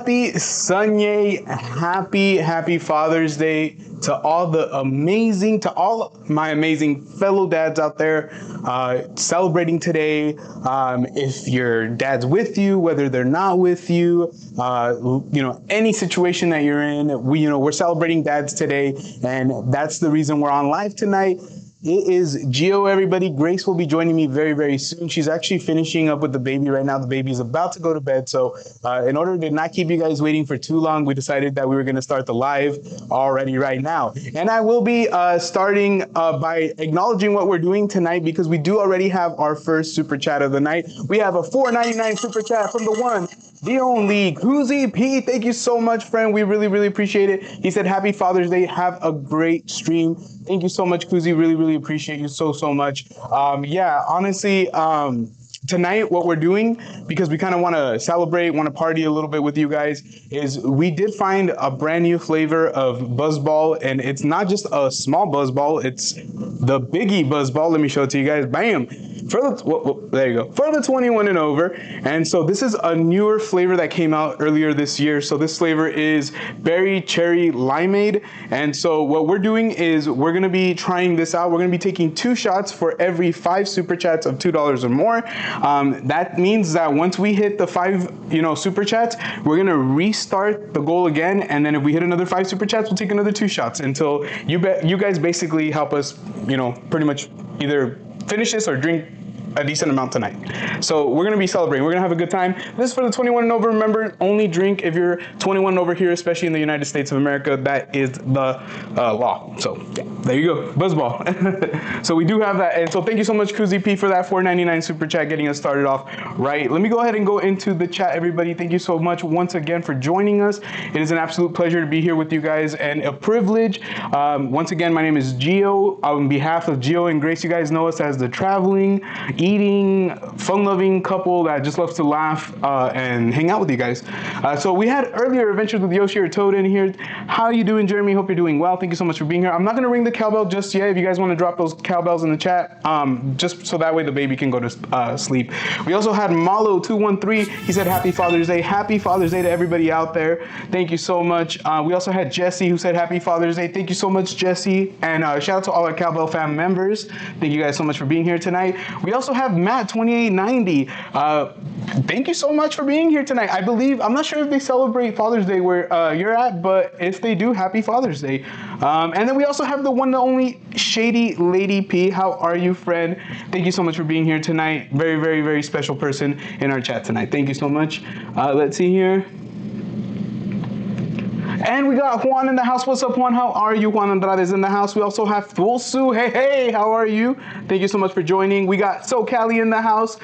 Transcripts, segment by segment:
Happy SunYay, happy Father's Day to all my amazing fellow dads out there celebrating today. If your dad's with you, whether they're not with you, any situation that you're in, we're celebrating dads today, and that's the reason we're on live tonight. It is Gio, everybody. Grace will be joining me very, very soon. She's actually finishing up with the baby right now. The baby is about to go to bed. So in order to not keep you guys waiting for too long, we decided that we were going to start the live already right now. And I will be starting by acknowledging what we're doing tonight, because we do already have our first super chat of the night. We have a $4.99 super chat from the one, the only Kuzi P. Thank you so much, friend. We really, really appreciate it. He said, Happy Father's Day. Have a great stream. Thank you so much, Kuzi. Really, really appreciate you so much. Honestly, tonight, what we're doing, because we kind of want to celebrate, want to party a little bit with you guys, is we did find a brand new flavor of Buzzball, and it's not just a small Buzzball, it's the Biggie Buzzball. Let me show it to you guys. Bam! There you go. For the 21 and over. And so this is a newer flavor that came out earlier this year. So this flavor is Berry Cherry Limeade. And so what we're doing is we're going to be trying this out. We're going to be taking 2 shots for every 5 super chats of $2 or more. That means that once we hit the 5, super chats, we're going to restart the goal again. And then if we hit another 5 super chats, we'll take another 2 shots until you guys basically help us, pretty much either finish this or drink a decent amount tonight. So we're going to be celebrating. We're going to have a good time. This is for the 21 and over. Remember, only drink if you're 21 and over here, especially in the United States of America. That is the law. So yeah, there you go. Buzzball. So we do have that. And so thank you so much, Kuzi P, for that $4.99 super chat, getting us started off right. Let me go ahead and go into the chat, everybody. Thank you so much once again for joining us. It is an absolute pleasure to be here with you guys and a privilege. Once again, my name is Gio. On behalf of Gio and Grace, you guys know us as the traveling, eating, fun-loving couple that just loves to laugh and hang out with you guys. So we had earlier adventures with Yoshi or Toad in here. How are you doing, Jeremy? Hope you're doing well. Thank you so much for being here. I'm not going to ring the cowbell just yet. If you guys want to drop those cowbells in the chat, just so that way the baby can go to sleep. We also had Malo213. He said, Happy Father's Day. Happy Father's Day to everybody out there. Thank you so much. We also had Jesse, who said, Happy Father's Day. Thank you so much, Jesse. And shout out to all our Cowbell fam members. Thank you guys so much for being here tonight. We also have Matt2890. Thank you so much for being here tonight. I'm not sure if they celebrate Father's Day where you're at, but if they do, Happy Father's Day. And then we also have the one and only Shady Lady P. How are you, friend? Thank you so much for being here tonight. Very, very, very special person in our chat tonight. Thank you so much. Let's see here. And we got Juan in the house. What's up, Juan? How are you? Juan Andrade is in the house. We also have Fulsu. Hey, how are you? Thank you so much for joining. We got SoCali in the house.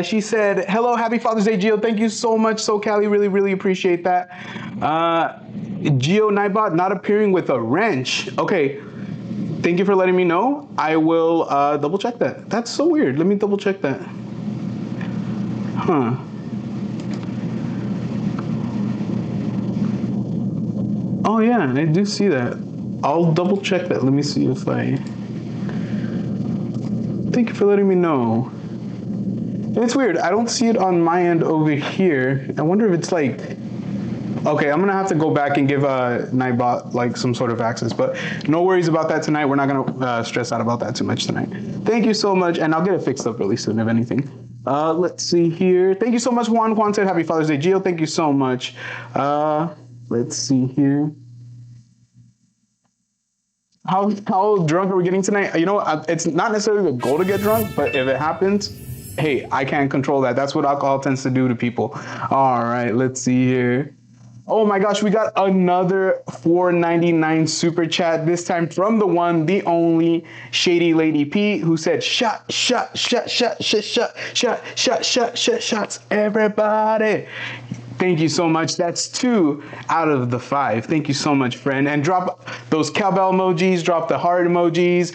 She said, hello, Happy Father's Day, Gio. Thank you so much, SoCali. Really, really appreciate that. Gio Nightbot not appearing with a wrench. Okay. Thank you for letting me know. I will double check that. That's so weird. Let me double check that. Huh. Oh yeah, I do see that. I'll double check that. Let me see if I... Thank you for letting me know. It's weird. I don't see it on my end over here. I wonder if it's like... Okay, I'm gonna have to go back and give Nightbot like some sort of access, but no worries about that tonight. We're not gonna stress out about that too much tonight. Thank you so much, and I'll get it fixed up really soon, if anything. Let's see here. Thank you so much, Juan. Juan said, Happy Father's Day, Gio. Thank you so much. Let's see here. How drunk are we getting tonight? It's not necessarily the goal to get drunk, but if it happens, hey, I can't control that. That's what alcohol tends to do to people. All right, let's see here. Oh my gosh, we got another $4.99 super chat, this time from the one, the only Shady Lady P, who said, shots, everybody. Thank you so much. That's 2 out of the 5. Thank you so much, friend. And drop those cowbell emojis, drop the heart emojis.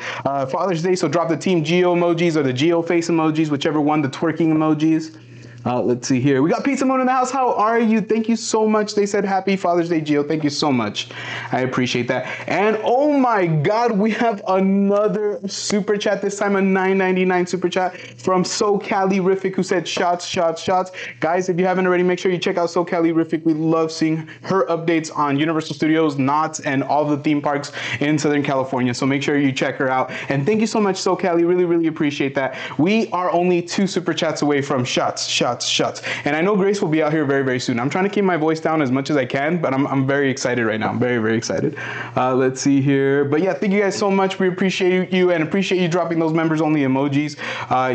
Father's Day, so drop the Team Geo emojis or the Geo face emojis, whichever one, the twerking emojis. Let's see here. We got Pizza Moon in the house. How are you? Thank you so much. They said Happy Father's Day, Gio. Thank you so much. I appreciate that. And oh my God, we have another super chat. This time a $9.99 super chat from SoCalirific, who said shots, shots, shots. Guys, if you haven't already, make sure you check out SoCalirific. We love seeing her updates on Universal Studios, Knott's, and all the theme parks in Southern California. So make sure you check her out. And thank you so much, SoCali. Really, really appreciate that. We are only 2 super chats away from shots, shots, shots. And I know Grace will be out here very, very soon. I'm trying to keep my voice down as much as I can, but I'm very excited right now. I'm very, very excited. Let's see here. But yeah, thank you guys so much. We appreciate you and appreciate you dropping those members only emojis.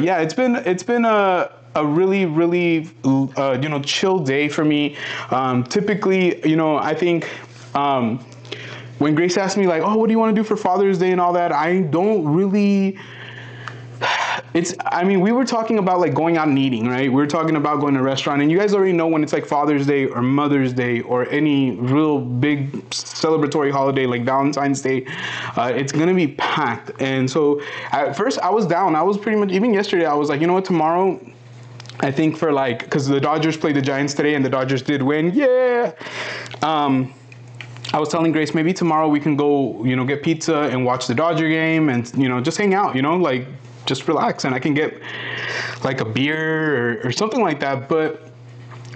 Yeah, it's been a really, really, chill day for me. Typically, I think, when Grace asked me like, oh, what do you want to do for Father's Day and all that, I don't really, we were talking about like going out and eating, right? We were talking about going to a restaurant, and you guys already know when it's like Father's Day or Mother's Day or any real big celebratory holiday like Valentine's Day, it's gonna be packed. And so at first I was down. I was pretty much, even yesterday, I was like, you know what, tomorrow, I think for like, because the Dodgers played the Giants today and the Dodgers did win, yeah. I was telling Grace, maybe tomorrow we can go, get pizza and watch the Dodger game and, just hang out, like just relax, and I can get like a beer or something like that. But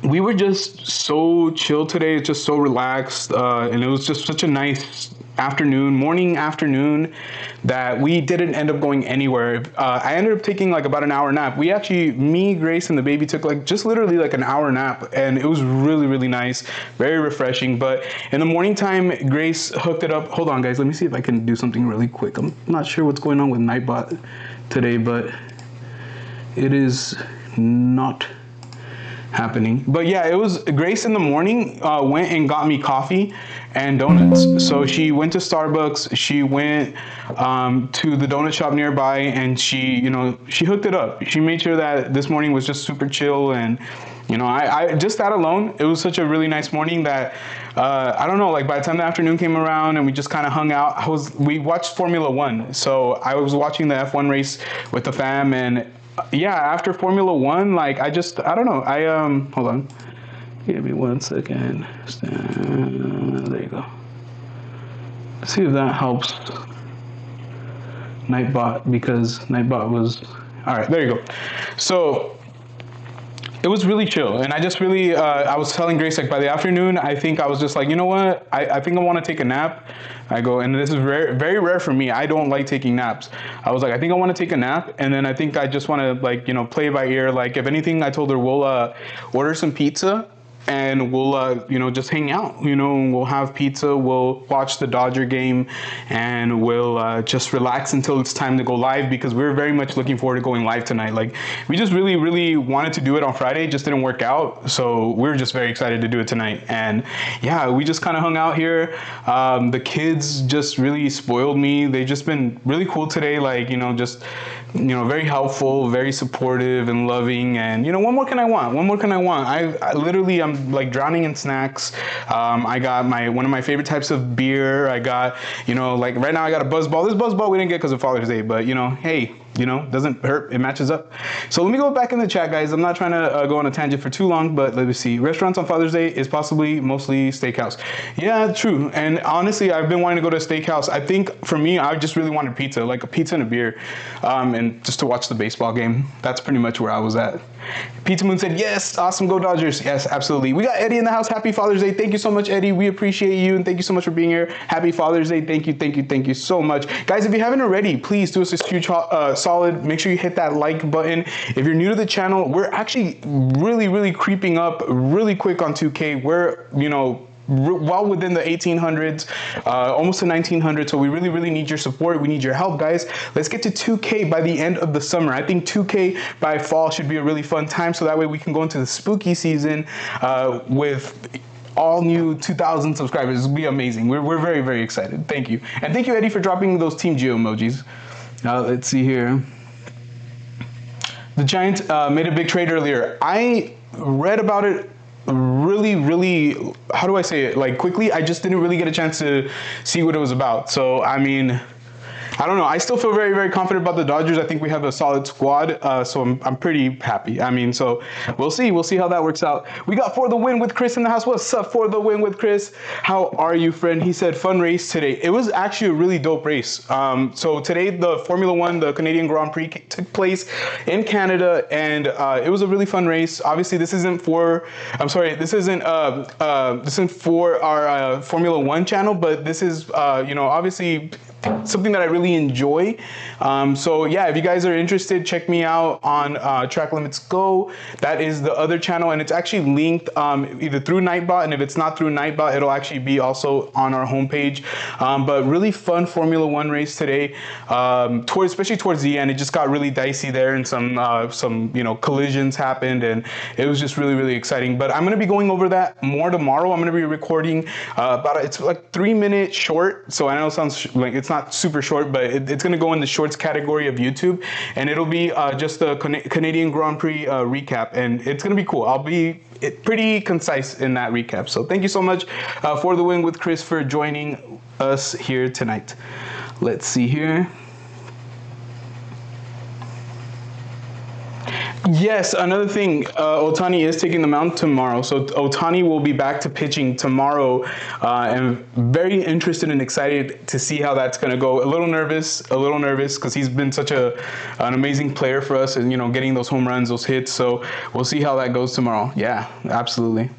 we were just so chill today, just so relaxed, and it was just such a nice morning afternoon, that we didn't end up going anywhere. I ended up taking like about an hour nap. We actually, me, Grace, and the baby took like just literally like an hour nap, and it was really, really nice, very refreshing. But in the morning time, Grace hooked it up. Hold on, guys, let me see if I can do something really quick. I'm not sure what's going on with Nightbot today, but it is not happening. But yeah, it was Grace in the morning went and got me coffee and donuts. So she went to Starbucks, she went to the donut shop nearby, and she hooked it up. She made sure that this morning was just super chill. And I just that alone, it was such a really nice morning that I don't know, like by the time the afternoon came around and we just kind of hung out, we watched Formula One. So I was watching the F1 race with the fam, and yeah, after Formula One, like I don't know. Hold on. Give me 1 second. There you go. Let's see if that helps Nightbot, because Nightbot was, all right, there you go. So it was really chill. And I just really, I was telling Grace, like by the afternoon, I think I was just like, you know what? I think I want to take a nap. I go, and this is rare, very rare for me. I don't like taking naps. I was like, I think I want to take a nap. And then I think I just want to like, play by ear. Like if anything, I told her we'll order some pizza and we'll, just hang out, we'll have pizza, we'll watch the Dodger game, and we'll just relax until it's time to go live, because we're very much looking forward to going live tonight. Like we just really, really wanted to do it on Friday, just didn't work out. So we're just very excited to do it tonight. And yeah, we just kind of hung out here. The kids just really spoiled me. They've just been really cool today. Like, just, very helpful, very supportive and loving. And, what more can I want? What more can I want? I literally, I'm like drowning in snacks. I got one of my favorite types of beer. I got, like right now I got a Buzz Ball. This Buzz Ball we didn't get because of Father's Day, but hey, doesn't hurt. It matches up. So let me go back in the chat, guys. I'm not trying to go on a tangent for too long, but let me see. Restaurants on Father's Day is possibly mostly steakhouse. Yeah, true. And honestly, I've been wanting to go to a steakhouse. I think for me, I just really wanted pizza, like a pizza and a beer, and just to watch the baseball game. That's pretty much where I was at. Pizza Moon said, yes, awesome, go Dodgers. Yes, absolutely. We got Eddie in the house. Happy Father's Day. Thank you so much, Eddie. We appreciate you, and thank you so much for being here. Happy Father's Day. Thank you, thank you, thank you so much. Guys, if you haven't already, please do us a huge solid. Make sure you hit that like button. If you're new to the channel, we're actually really, really creeping up really quick on 2K. We're, well within the 1800s, almost to 1900. So we really, really need your support. We need your help, guys. Let's get to 2K by the end of the summer. I think 2K by fall should be a really fun time. So that way we can go into the spooky season with all new 2,000 subscribers. It'll be amazing. We're very, very excited. Thank you. And thank you, Eddie, for dropping those Team Geo emojis. Let's see here. The Giants made a big trade earlier. I read about it really, how do I say it? Like quickly, I just didn't really get a chance to see what it was about. So, I mean, I don't know. I still feel very, very confident about the Dodgers. I think we have a solid squad, so I'm pretty happy. I mean, so we'll see. We'll see how that works out. We got For the Win with Chris in the house. What's up, For the Win with Chris? How are you, friend? He said, fun race today. It was actually a really dope race. So today, the Formula One, the Canadian Grand Prix took place in Canada, and it was a really fun race. Obviously, this isn't for, this isn't for our Formula One channel, but this is, obviously something that I really enjoy. So yeah, if you guys are interested, check me out on Track Limits Go. That is the other channel, and it's actually linked either through Nightbot, and if it's not through Nightbot, it'll actually be also on our homepage. But really fun Formula One race today. Especially towards the end, it just got really dicey there, and some collisions happened, and it was just really, really exciting. But I'm gonna be going over that more tomorrow. I'm gonna be recording it's like 3-minute short. So I know it sounds like it's not super short, but it's going to go in the shorts category of YouTube, and it'll be just the Canadian Grand Prix recap, and it's going to be cool. I'll be pretty concise in that recap. So thank you so much For the Win with Chris for joining us here tonight. Let's see here. Yes, another thing, Otani is taking the mound tomorrow. So Otani will be back to pitching tomorrow, and very interested and excited to see how that's going to go. A little nervous because he's been such an amazing player for us, and getting those home runs, those hits. So we'll see how that goes tomorrow. Yeah, absolutely.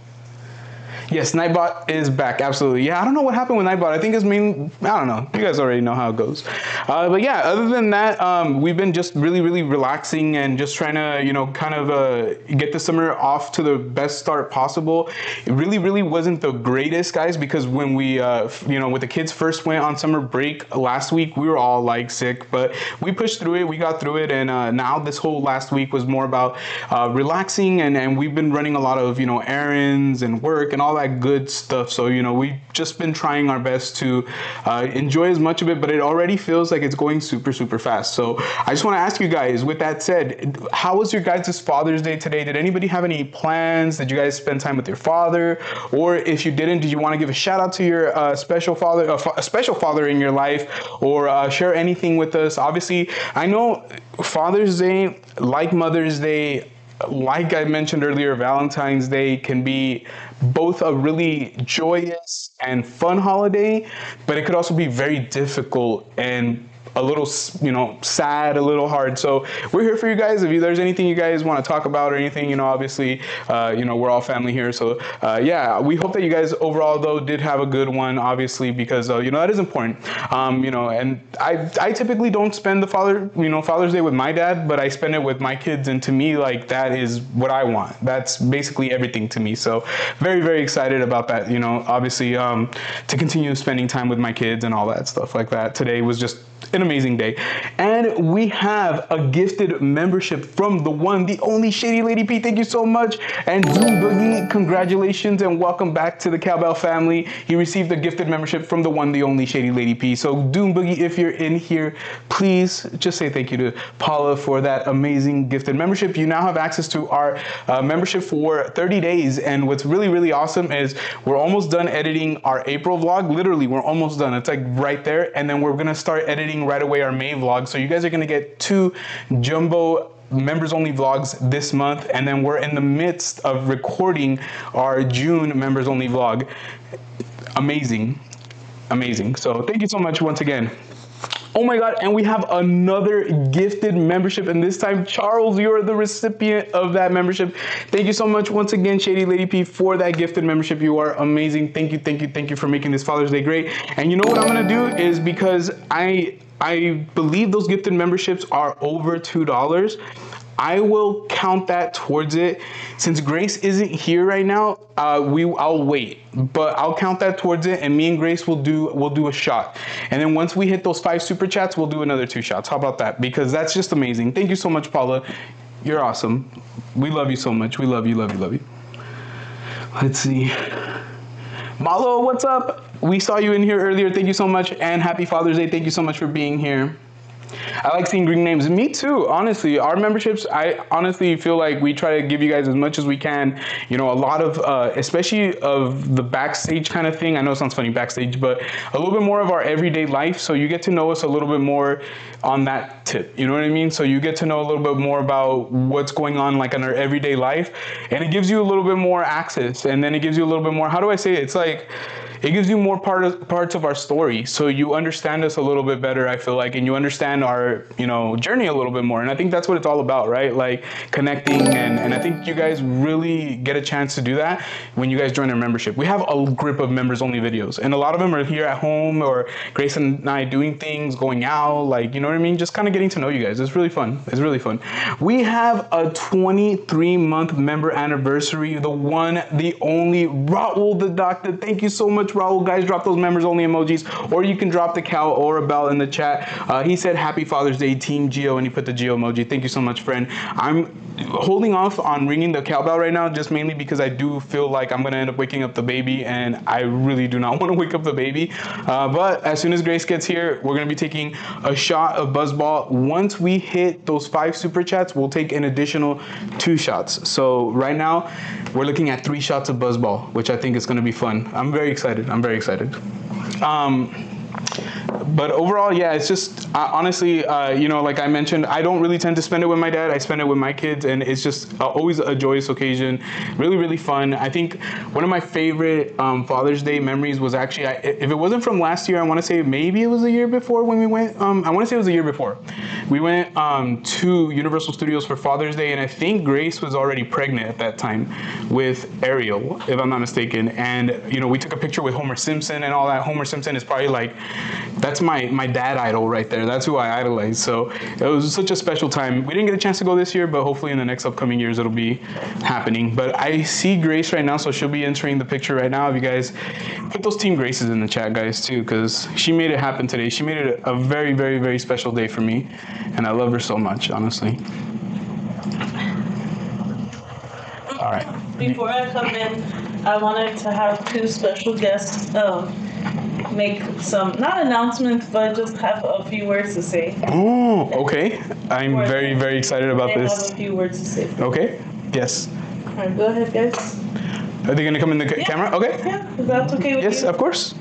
Yes, Nightbot is back. Absolutely. Yeah, I don't know what happened with Nightbot. I think it's I don't know. You guys already know how it goes. But yeah, other than that, we've been just really, really relaxing and just trying to, kind of get the summer off to the best start possible. It really, really wasn't the greatest, guys, because when we, with the kids first went on summer break last week, we were all like sick, but we pushed through it. We got through it. And now this whole last week was more about relaxing. And we've been running a lot of, errands and work and all that good stuff. So we've just been trying our best to enjoy as much of it, but it already feels like it's going super, super fast. So I just want to ask you guys, with that said, how was your guys' Father's Day today? Did anybody have any plans? Did you guys spend time with your father? Or if you didn't, did you want to give a shout out to your special father in your life, or share anything with us? Obviously, I know Father's Day, like Mother's Day, like I mentioned earlier, Valentine's Day can be both a really joyous and fun holiday, but it could also be very difficult and a little, sad, a little hard. So we're here for you guys. If there's anything you guys want to talk about or anything, obviously, we're all family here. So yeah, we hope that you guys overall though did have a good one, obviously, because that is important. And I typically don't spend the Father's Day with my dad, but I spend it with my kids, and to me, like, that is what I want. That's basically everything to me. So very, very excited about that. Obviously, to continue spending time with my kids and all that stuff like that. Today was just an amazing day. And we have a gifted membership from the one, the only Shady Lady P. Thank you so much. And Doom Boogie, congratulations and welcome back to the Cowbell family. He received a gifted membership from the one, the only Shady Lady P. So Doom Boogie, if you're in here, please just say thank you to Paula for that amazing gifted membership. You now have access to our membership for 30 days. And what's really, really awesome is we're almost done editing our April vlog. Literally, we're almost done. It's like right there. And then we're going to start editing right away our May vlog. So you guys are going to get 2 jumbo members only vlogs this month, and then we're in the midst of recording our June members only vlog. Amazing. So thank you so much once again. Oh my God, and we have another gifted membership, and this time, Charles, you're the recipient of that membership. Thank you so much once again, Shady Lady P, for that gifted membership. You are amazing. Thank you for making this Father's Day great. And you know what I'm gonna do is, because I believe those gifted memberships are over $2, I will count that towards it. Since Grace isn't here right now, I'll wait, but I'll count that towards it, and me and Grace will do a shot. And then once we hit those 5 super chats, we'll do another 2 shots. How about that? Because that's just amazing. Thank you so much, Paula. You're awesome. We love you so much. We love you. Let's see. Malo, what's up? We saw you in here earlier. Thank you so much, and happy Father's Day. Thank you so much for being here. I like seeing green names. Me too, honestly. Our memberships, I honestly feel like we try to give you guys as much as we can. You know, a lot of, especially of the backstage kind of thing. I know it sounds funny, backstage, but a little bit more of our everyday life. So you get to know us a little bit more on that tip. You know what I mean? So you get to know a little bit more about what's going on like in our everyday life. And it gives you a little bit more access. And then it gives you a little bit more, how do I say it? It's like, it gives you more parts of our story, so you understand us a little bit better, I feel like, and you understand our, you know, journey a little bit more. And I think that's what it's all about, right? Like connecting, and I think you guys really get a chance to do that when you guys join our membership. We have a grip of members only videos, and a lot of them are here at home, or Grace and I doing things, going out, like, you know what I mean? Just kind of getting to know you guys. It's really fun. It's really fun. We have a 23-month member anniversary, the one, the only, Raul the Doctor. Thank you so much, Raul. Guys, drop those members only emojis, or you can drop the cow or a bell in the chat. He said happy Father's Day, Team Geo, and he put the Geo emoji. Thank you so much, friend. I'm holding off on ringing the cowbell right now, just mainly because I do feel like I'm gonna end up waking up the baby, and I really do not want to wake up the baby. But as soon as Grace gets here, we're gonna be taking a shot of Buzzball. Once we hit those 5 super chats, we'll take an additional 2 shots. So right now, we're looking at 3 shots of Buzzball, which I think is gonna be fun. I'm very excited. I'm very excited. But overall, yeah, it's just honestly, you know, like I mentioned, I don't really tend to spend it with my dad. I spend it with my kids, and it's just always a joyous occasion. Really, really fun. I think one of my favorite Father's Day memories was actually, if it wasn't from last year, I want to say maybe it was the year before when we went. I want to say it was the year before. We went to Universal Studios for Father's Day, and I think Grace was already pregnant at that time with Ariel, if I'm not mistaken. And you know, we took a picture with Homer Simpson and all that. Homer Simpson is probably like, that's my dad idol right there. That's who I idolize. So it was such a special time. We didn't get a chance to go this year, but hopefully in the next upcoming years it'll be happening. But I see Grace right now, so she'll be entering the picture right now. If you guys put those Team Graces in the chat, guys, too, because she made it happen today. She made it a very, very, very special day for me, and I love her so much, honestly. All right. Before I come in, I wanted to have 2 special guests make some, not announcements, but just have a few words to say. Oh, okay. I'm very, very excited about this. Have a few words to say. Okay. Yes. All right, go ahead, guys. Are they going to come in the camera? Okay. Yeah, if that's okay with you. Yes, of course.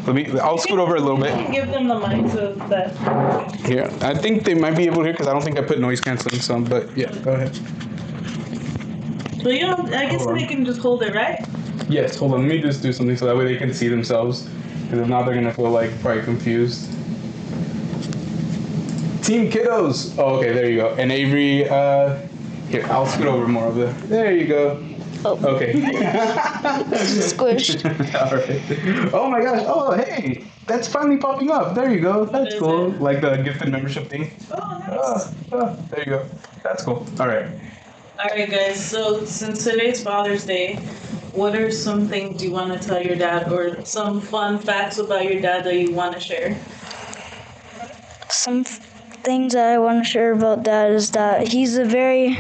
I'll scoot over a little bit. You can give them the mic so that. Here, I think they might be able to hear because I don't think I put noise canceling some, but yeah, go ahead. So you know, I guess they can just hold it, right? Yes, hold on. Let me just do something so that way they can see themselves. Because if not, they're going to feel like probably confused. Team Kiddos. Oh, okay, there you go. And Avery, here, I'll scoot over more of it. There you go. Oh. Okay. Squished. All right. Oh my gosh. Oh, hey. That's finally popping up. There you go. That's cool. Like the gifted membership thing. Oh, nice. There you go. That's cool. All right. All right, guys. So since today's Father's Day, what are some things you want to tell your dad, or some fun facts about your dad that you want to share? Some things that I want to share about Dad is that he's a very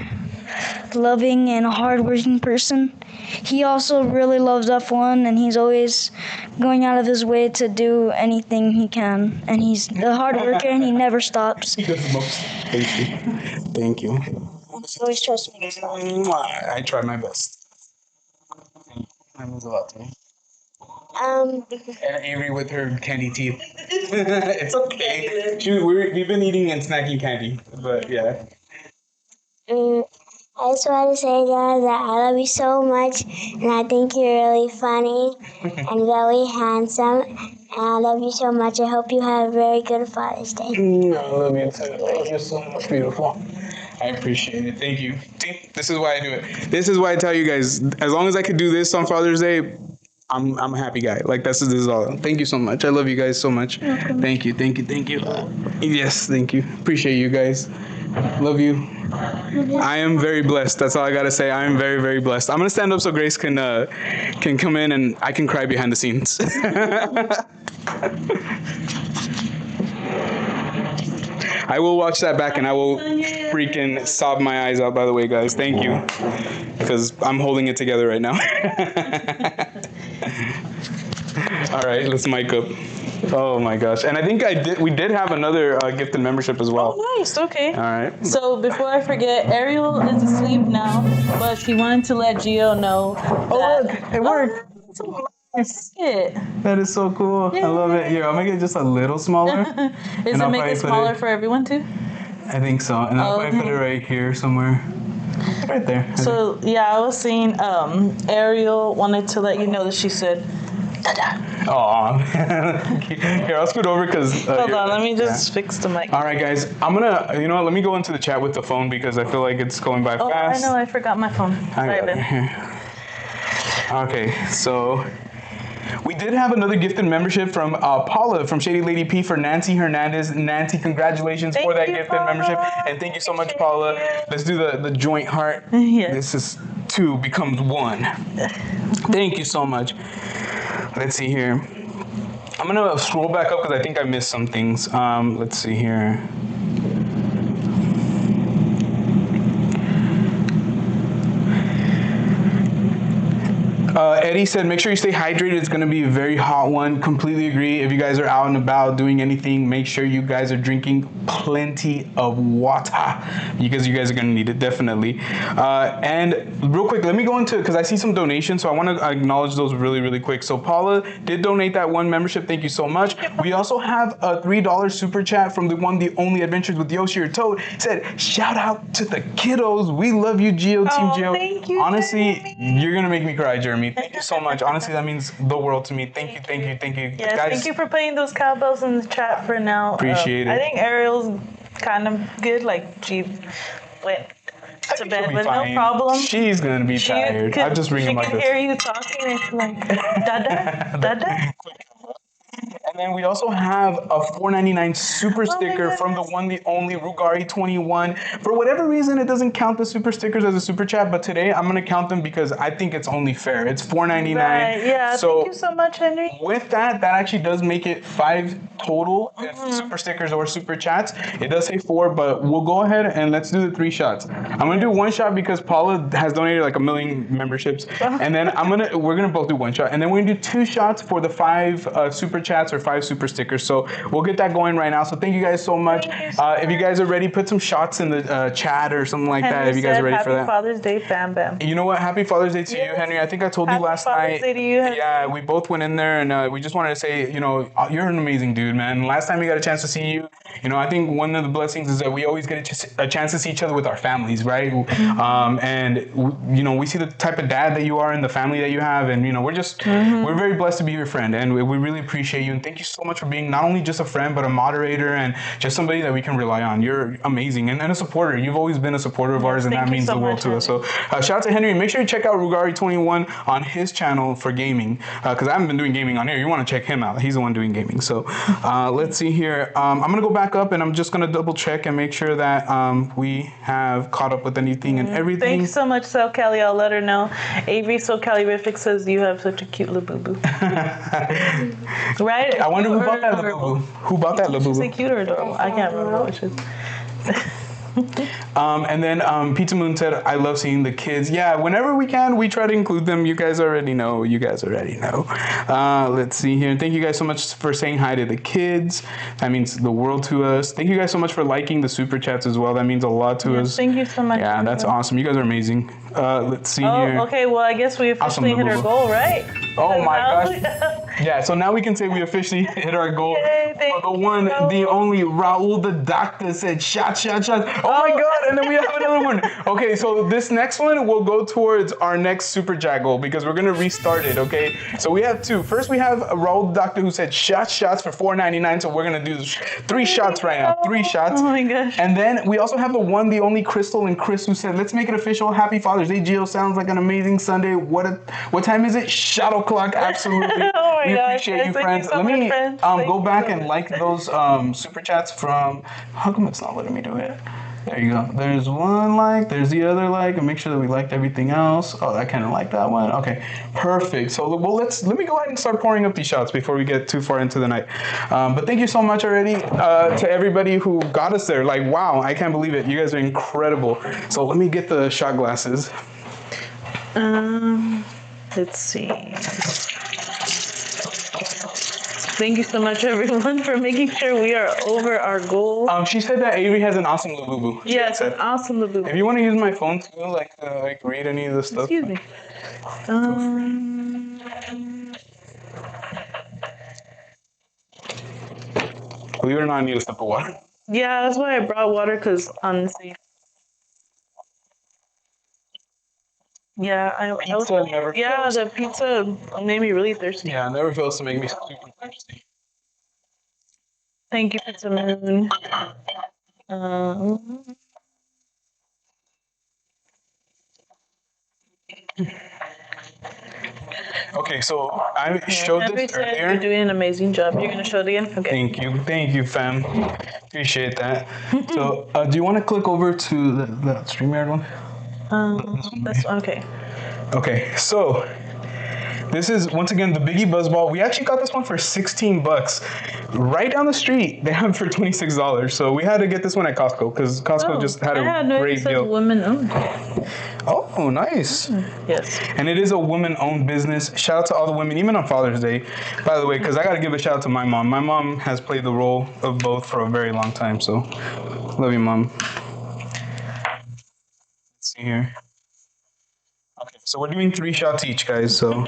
loving and hardworking person. He also really loves F1, and he's always going out of his way to do anything he can. And he's a hard worker, and he never stops. He does the most. Thank you. Thank you. He always tries to make us laugh. I try my best. That means a lot to me. Um, And Avery with her candy teeth. It's okay. We've been eating and snacking candy, but yeah. I just want to say, Dad, that I love you so much, and I think you're really funny and very handsome, and I love you so much. I hope you have a very good Father's Day. I love you too. Thank you so much. Beautiful. I appreciate it. Thank you. See, this is why I do it. This is why I tell you guys, as long as I could do this on Father's Day, I'm a happy guy. Like, this is all. Thank you so much. I love you guys so much. Thank you. Thank you. Thank you. Yes, thank you. Appreciate you guys. Love you. I am very blessed. That's all I gotta say. I am very, very blessed. I'm gonna stand up so Grace can come in and I can cry behind the scenes. I will watch that back and I will freaking sob my eyes out, by the way, guys. Thank you. Because I'm holding it together right now. All right, let's mic up. Oh my gosh. And I think we did have another gifted membership as well. Oh, nice. Okay. All right. So before I forget, Ariel is asleep now, but she wanted to let Gio know. Oh, look, it worked. It. That is so cool. I love it. Here, I'll make it just a little smaller. Is it make it smaller for everyone too? I think so. And I'll probably put it right here somewhere. Right there. So yeah, I was seeing Ariel wanted to let you know that she said Dada. Aw. Here, I'll scoot over because... Hold on, let me just fix the mic. All right, guys. I'm going to... You know what? Let me go into the chat with the phone because I feel like it's going by fast. I know. I forgot my phone. Sorry, Ben. Okay, so... We did have another gifted membership from Paula from Shady Lady P for Nancy Hernandez. Nancy, congratulations for that gifted membership. And thank you so much, Paula. Let's do the joint heart. Yes. This is 2 becomes 1. Thank you so much. Let's see here. I'm going to scroll back up because I think I missed some things. Let's see here. Eddie said, make sure you stay hydrated. It's going to be a very hot one. Completely agree. If you guys are out and about doing anything, make sure you guys are drinking plenty of water because you guys are going to need it, definitely. And real quick, let me go into, because I see some donations, so I want to acknowledge those really, really quick. So Paula did donate that 1 membership. Thank you so much. We also have a $3 super chat from the one, the only Adventures with Yoshi or Toad. It said, shout out to the kiddos. We love you, Gio, Team Gio. Thank you, honestly, you're going to make me cry, Jeremy. Thank you so much. Honestly, that means the world to me. Thank you. Yes, guys, thank you for putting those cowbells in the chat for now. Appreciate it. I think Ariel's kind of good. Like, she went to bed with no problem. She's going to be tired. I'll just ring him like this. She can hear you talking and she's like, Dada, Dada. And then we also have a $4.99 super sticker from the one, the only Rugari21. For whatever reason, it doesn't count the super stickers as a super chat, but today I'm going to count them because I think it's only fair. It's $4.99. Right. Yeah, so thank you so much, Henry. With that actually does make it 5 total super stickers or super chats. It does say 4, but we'll go ahead and let's do the 3 shots. I'm going to do 1 shot because Paula has donated like 1 million memberships. And then we're going to both do 1 shot. And then we're going to do 2 shots for the 5 super chats or 5 super stickers. So we'll get that going right now. So thank you guys so much. If you guys are ready, put some shots in the chat or something like that. If you guys are ready for that. Happy Father's Day, Bam Bam. You know what? Happy Father's Day to you, Henry. I think I told you last night. Day to you, Henry. Yeah, we both went in there and we just wanted to say, you know, you're an amazing dude, man. Last time we got a chance to see you, you know, I think one of the blessings is that we always get a chance to see each other with our families, right? And you know, we see the type of dad that you are and the family that you have, and you know, we're very blessed to be your friend, and we really appreciate you. And thank you so much for being not only just a friend, but a moderator and just somebody that we can rely on. You're amazing and a supporter. You've always been a supporter of ours, and that means the world to us. So shout out to Henry. Make sure you check out Rugari21 on his channel for gaming, because I haven't been doing gaming on here. You want to check him out. He's the one doing gaming. So let's see here. I'm going to go back up and I'm just going to double check and make sure that we have caught up with anything and everything. Thank you so much, So Kelly. I'll let her know. Avery So Callerific says you have such a cute little boo boo. Right? I wonder who bought that little boo boo. Who bought that little boo boo? Is it cute or adorable? I can't remember which is. And then Pizza Moon said, I love seeing the kids. Yeah, whenever we can, we try to include them. You guys already know. Let's see here. Thank you guys so much for saying hi to the kids. That means the world to us. Thank you guys so much for liking the super chats as well. That means a lot to us. Thank you so much. Yeah, that's awesome. You guys are amazing. Let's see here. Okay. Well, I guess we officially hit our goal, right? Oh my gosh. Yeah, so now we can say we officially hit our goal. For the one, the only Raul the Doctor said shot. Oh my god, and then we have another one. Okay, so this next one will go towards our next super chat goal because we're gonna restart it, okay? So we have 2. First we have Raul the Doctor who said shots for $4.99, so we're gonna do 3 shots right now. 3 shots. Oh my gosh. And then we also have the one, the only Crystal and Chris who said, let's make it official. Happy Father's Day, Gio. Sounds like an amazing Sunday. What time is it? Shot o'clock, absolutely. Oh my we gosh. appreciate you, friends. Let me go back and like those super chats from. How come it's not letting me do it? There you go. There's one like, there's the other like, and make sure that we liked everything else. Oh, I kind of like that one. Okay, perfect. So well, let me go ahead and start pouring up these shots before we get too far into the night. But thank you so much already to everybody who got us there. Like, wow, I can't believe it. You guys are incredible. So let me get the shot glasses. Let's see. Thank you so much, everyone, for making sure we are over our goal. She said that Avery has an awesome Labubu. Yes, an awesome Labubu. If you want to use my phone too, like read any of the stuff. Excuse me. Believe it or not, I need a sip of water. Yeah, that's why I brought water, because honestly. Yeah, I was. Yeah, the pizza made me really thirsty. Yeah, it never fails to make me super thirsty. Thank you, Pizza Moon. Okay, so I showed this earlier. You're doing an amazing job. You're gonna show it again? Okay. Thank you, fam. Appreciate that. So, do you want to click over to the StreamYard one? This one, okay. Okay, so this is once again the Biggie Buzzball. We actually got this one for $16. Right down the street, they have it for $26. So we had to get this one at Costco because Costco just had a great deal. Women owned. Oh, nice. Yes. And it is a woman-owned business. Shout out to all the women, even on Father's Day, by the way, because I got to give a shout out to my mom. My mom has played the role of both for a very long time. So love you, Mom. Let's see here. Okay, so we're doing 3 shots each, guys. So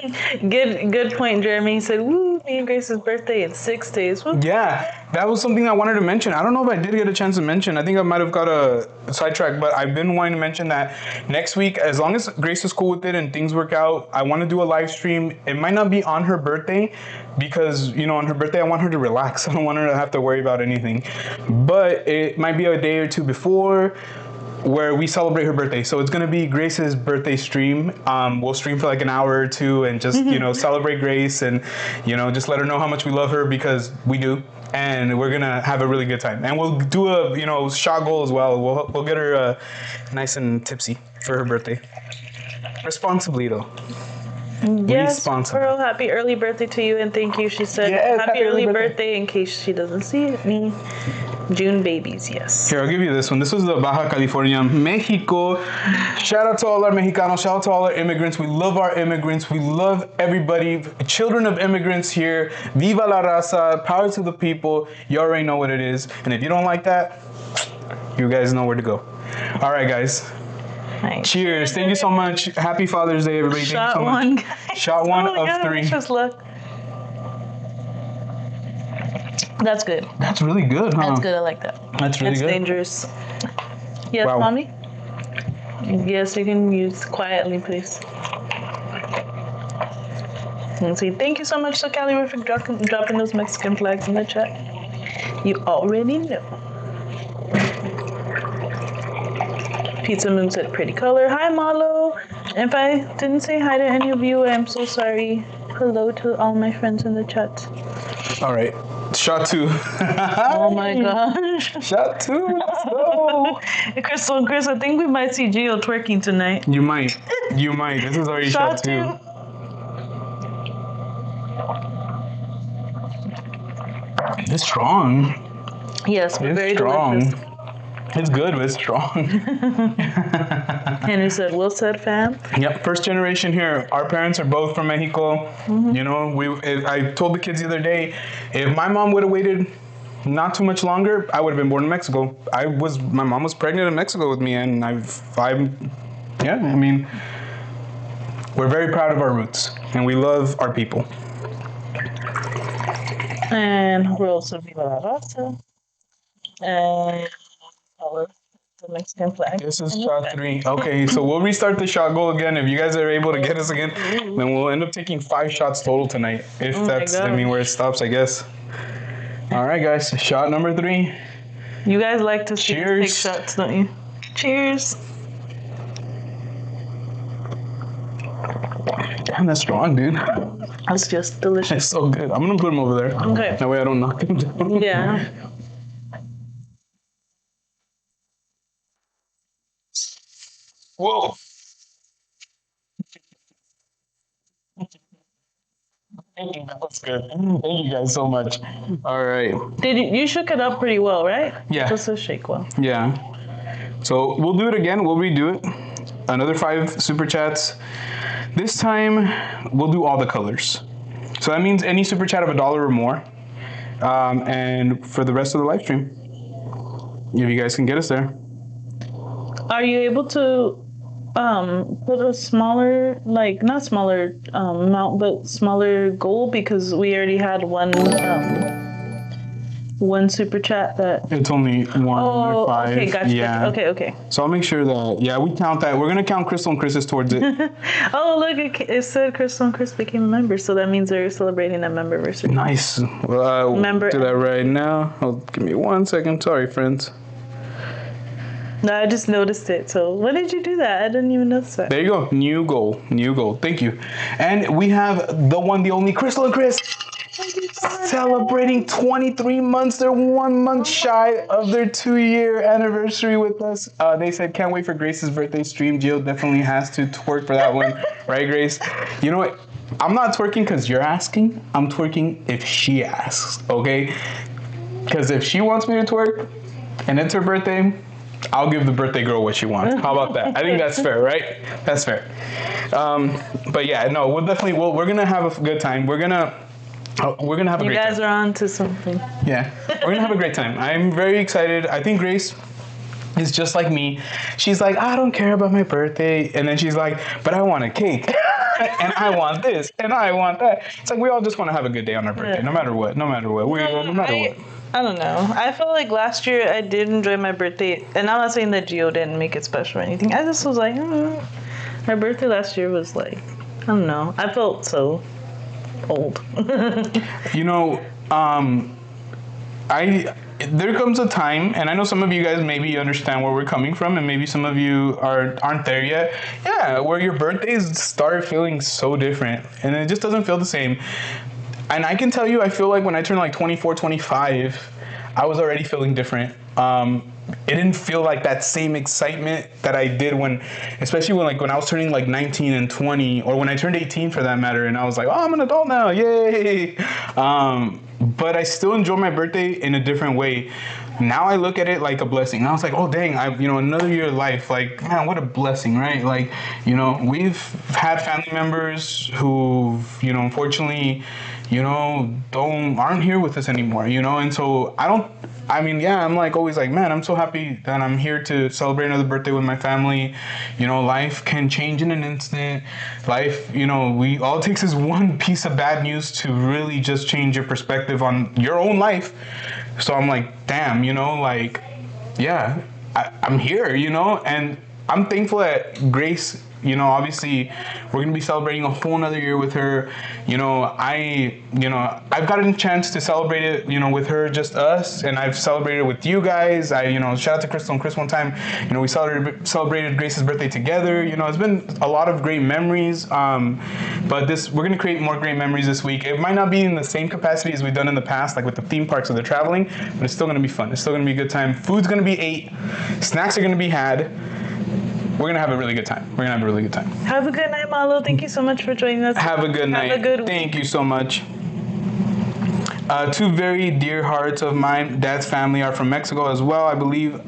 good point, Jeremy. He said, "Woo, me and Grace's birthday in 6 days." Woo. yeah, that was something I wanted to mention. I don't know if I did get a chance to mention. I think I might have got a sidetrack, but I've been wanting to mention that next week, as long as Grace is cool with it and things work out, I want to do a live stream. It might not be on her birthday because, on her birthday, I want her to relax. I don't want her to have to worry about anything. But it might be a day or two before, where we celebrate her birthday. So it's going to be Grace's birthday stream. We'll stream for like an hour or two and just, celebrate Grace and, just let her know how much we love her because we do. And we're going to have a really good time. And we'll do a, shot goal as well. We'll get her nice and tipsy for her birthday. Responsibly though. Yes, Pearl, happy early birthday to you and thank you. She said, yes, happy early birthday in case she doesn't see it. Me. June babies, yes. Here, I'll give you this one. This was the Baja California, Mexico. Shout out to all our Mexicanos. Shout out to all our immigrants. We love our immigrants. We love everybody. Children of immigrants here. Viva la raza. Power to the people. You already know what it is. And if you don't like that, you guys know where to go. All right, guys. Nice. Cheers. Thank you so much. Happy Father's Day, everybody. Shot Thank you so one, much. guys. Shot one of 3. Just look. That's good. That's really good, huh? That's good. I like that. That's really good. It's dangerous. Yes, wow. Mommy? Yes, you can use quietly, please. Let's see. Thank you so much, So Cali, for dropping those Mexican flags in the chat. You already know. Pizza Moon said pretty color. Hi, Malo. If I didn't say hi to any of you, I'm so sorry. Hello to all my friends in the chat. All right. Shot 2. Oh my gosh. Shot 2. Let's go. Chris, I think we might see Gio twerking tonight. You might. This is already shot 2. It's strong. Yes, it's very strong. Delicious. It's good, but it's strong. Henry said, well said, fam. Yep, first generation here. Our parents are both from Mexico. Mm-hmm. I told the kids the other day, if my mom would have waited not too much longer, I would have been born in Mexico. My mom was pregnant in Mexico with me, and we're very proud of our roots, and we love our people. And we're also Viva la Raza. And the Mexican flag. This is shot 3. Okay, so we'll restart the shot goal again. If you guys are able to get us again, then we'll end up taking 5 shots total tonight. If that's, where it stops, I guess. All right, guys, shot number 3. You guys like to see us take shots, don't you? Cheers. Damn, that's strong, dude. That's just delicious. It's so good. I'm gonna put them over there. Okay. That way I don't knock them down. Yeah. Whoa. That's good. Thank you guys so much. All right. You shook it up pretty well, right? Yeah. Just to shake well. Yeah. So we'll do it again. We'll redo it. Another 5 super chats. This time we'll do all the colors. So that means any super chat of $1 or more, and for the rest of the live stream, if you guys can get us there. Are you able to put a smaller, like not smaller amount, but smaller goal? Because we already had one super chat that. It's only 1 or 5. Okay, gotcha. Yeah. Okay. So I'll make sure that, we count that. We're going to count Crystal and Chris's towards it. Oh, look, it said Crystal and Chris became a member, so that means they're celebrating a member anniversary. Nice. Well, Member- do that right now. Give me 1 second. Sorry, friends. No, I just noticed it. So when did you do that? I didn't even notice that. There you go. New goal. Thank you. And we have the one, the only Crystal and Chris celebrating 23 months. They're 1 month shy of their 2-year anniversary with us. They said, can't wait for Grace's birthday stream. Jill definitely has to twerk for that one. Right, Grace? You know what? I'm not twerking because you're asking. I'm twerking if she asks, okay? Because if she wants me to twerk and it's her birthday, I'll give the birthday girl what she wants. How about that? I think that's fair, right? That's fair. But yeah, no, we're gonna have a good time. We're gonna have a great time. You guys are on to something. Yeah, we're gonna have a great time. I'm very excited. I think Grace is just like me. She's like, I don't care about my birthday, and then she's like, but I want a cake, and I want this, and I want that. It's like we all just want to have a good day on our birthday, no matter what. I don't know. I feel like last year I did enjoy my birthday, and I'm not saying that Gio didn't make it special or anything. I just was like, my birthday last year was like, I don't know. I felt so old. You know, there comes a time, and I know some of you guys maybe understand where we're coming from, and maybe some of you aren't there yet. Yeah, where your birthdays start feeling so different, and it just doesn't feel the same. And I can tell you, I feel like when I turned like 24, 25, I was already feeling different. It didn't feel like that same excitement that I did especially when I was turning like 19 and 20, or when I turned 18 for that matter, and I was like, oh, I'm an adult now, yay! But I still enjoy my birthday in a different way. Now I look at it like a blessing. And I was like, oh dang, another year of life. Like, man, what a blessing, right? Like, we've had family members who, unfortunately, aren't here with us anymore, and so I'm like always like, man, I'm so happy that I'm here to celebrate another birthday with my family. Life can change in an instant. Life, all it takes is one piece of bad news to really just change your perspective on your own life. So I'm like, damn, yeah, I'm here, and I'm thankful that Grace, obviously we're going to be celebrating a whole nother year with her. I've gotten a chance to celebrate it, with her, just us, and I've celebrated with you guys. Shout out to Crystal and Chris one time. We celebrated Grace's birthday together. It's been a lot of great memories. But we're going to create more great memories this week. It might not be in the same capacity as we've done in the past, like with the theme parks or the traveling, but it's still going to be fun. It's still going to be a good time. Food's going to be ate. Snacks are going to be had. We're going to have a really good time. Have a good night, Malo. Thank you so much for joining us. Have a good night. Have a good week. Thank you so much. Two very dear hearts of mine, Dad's family, are from Mexico as well, I believe.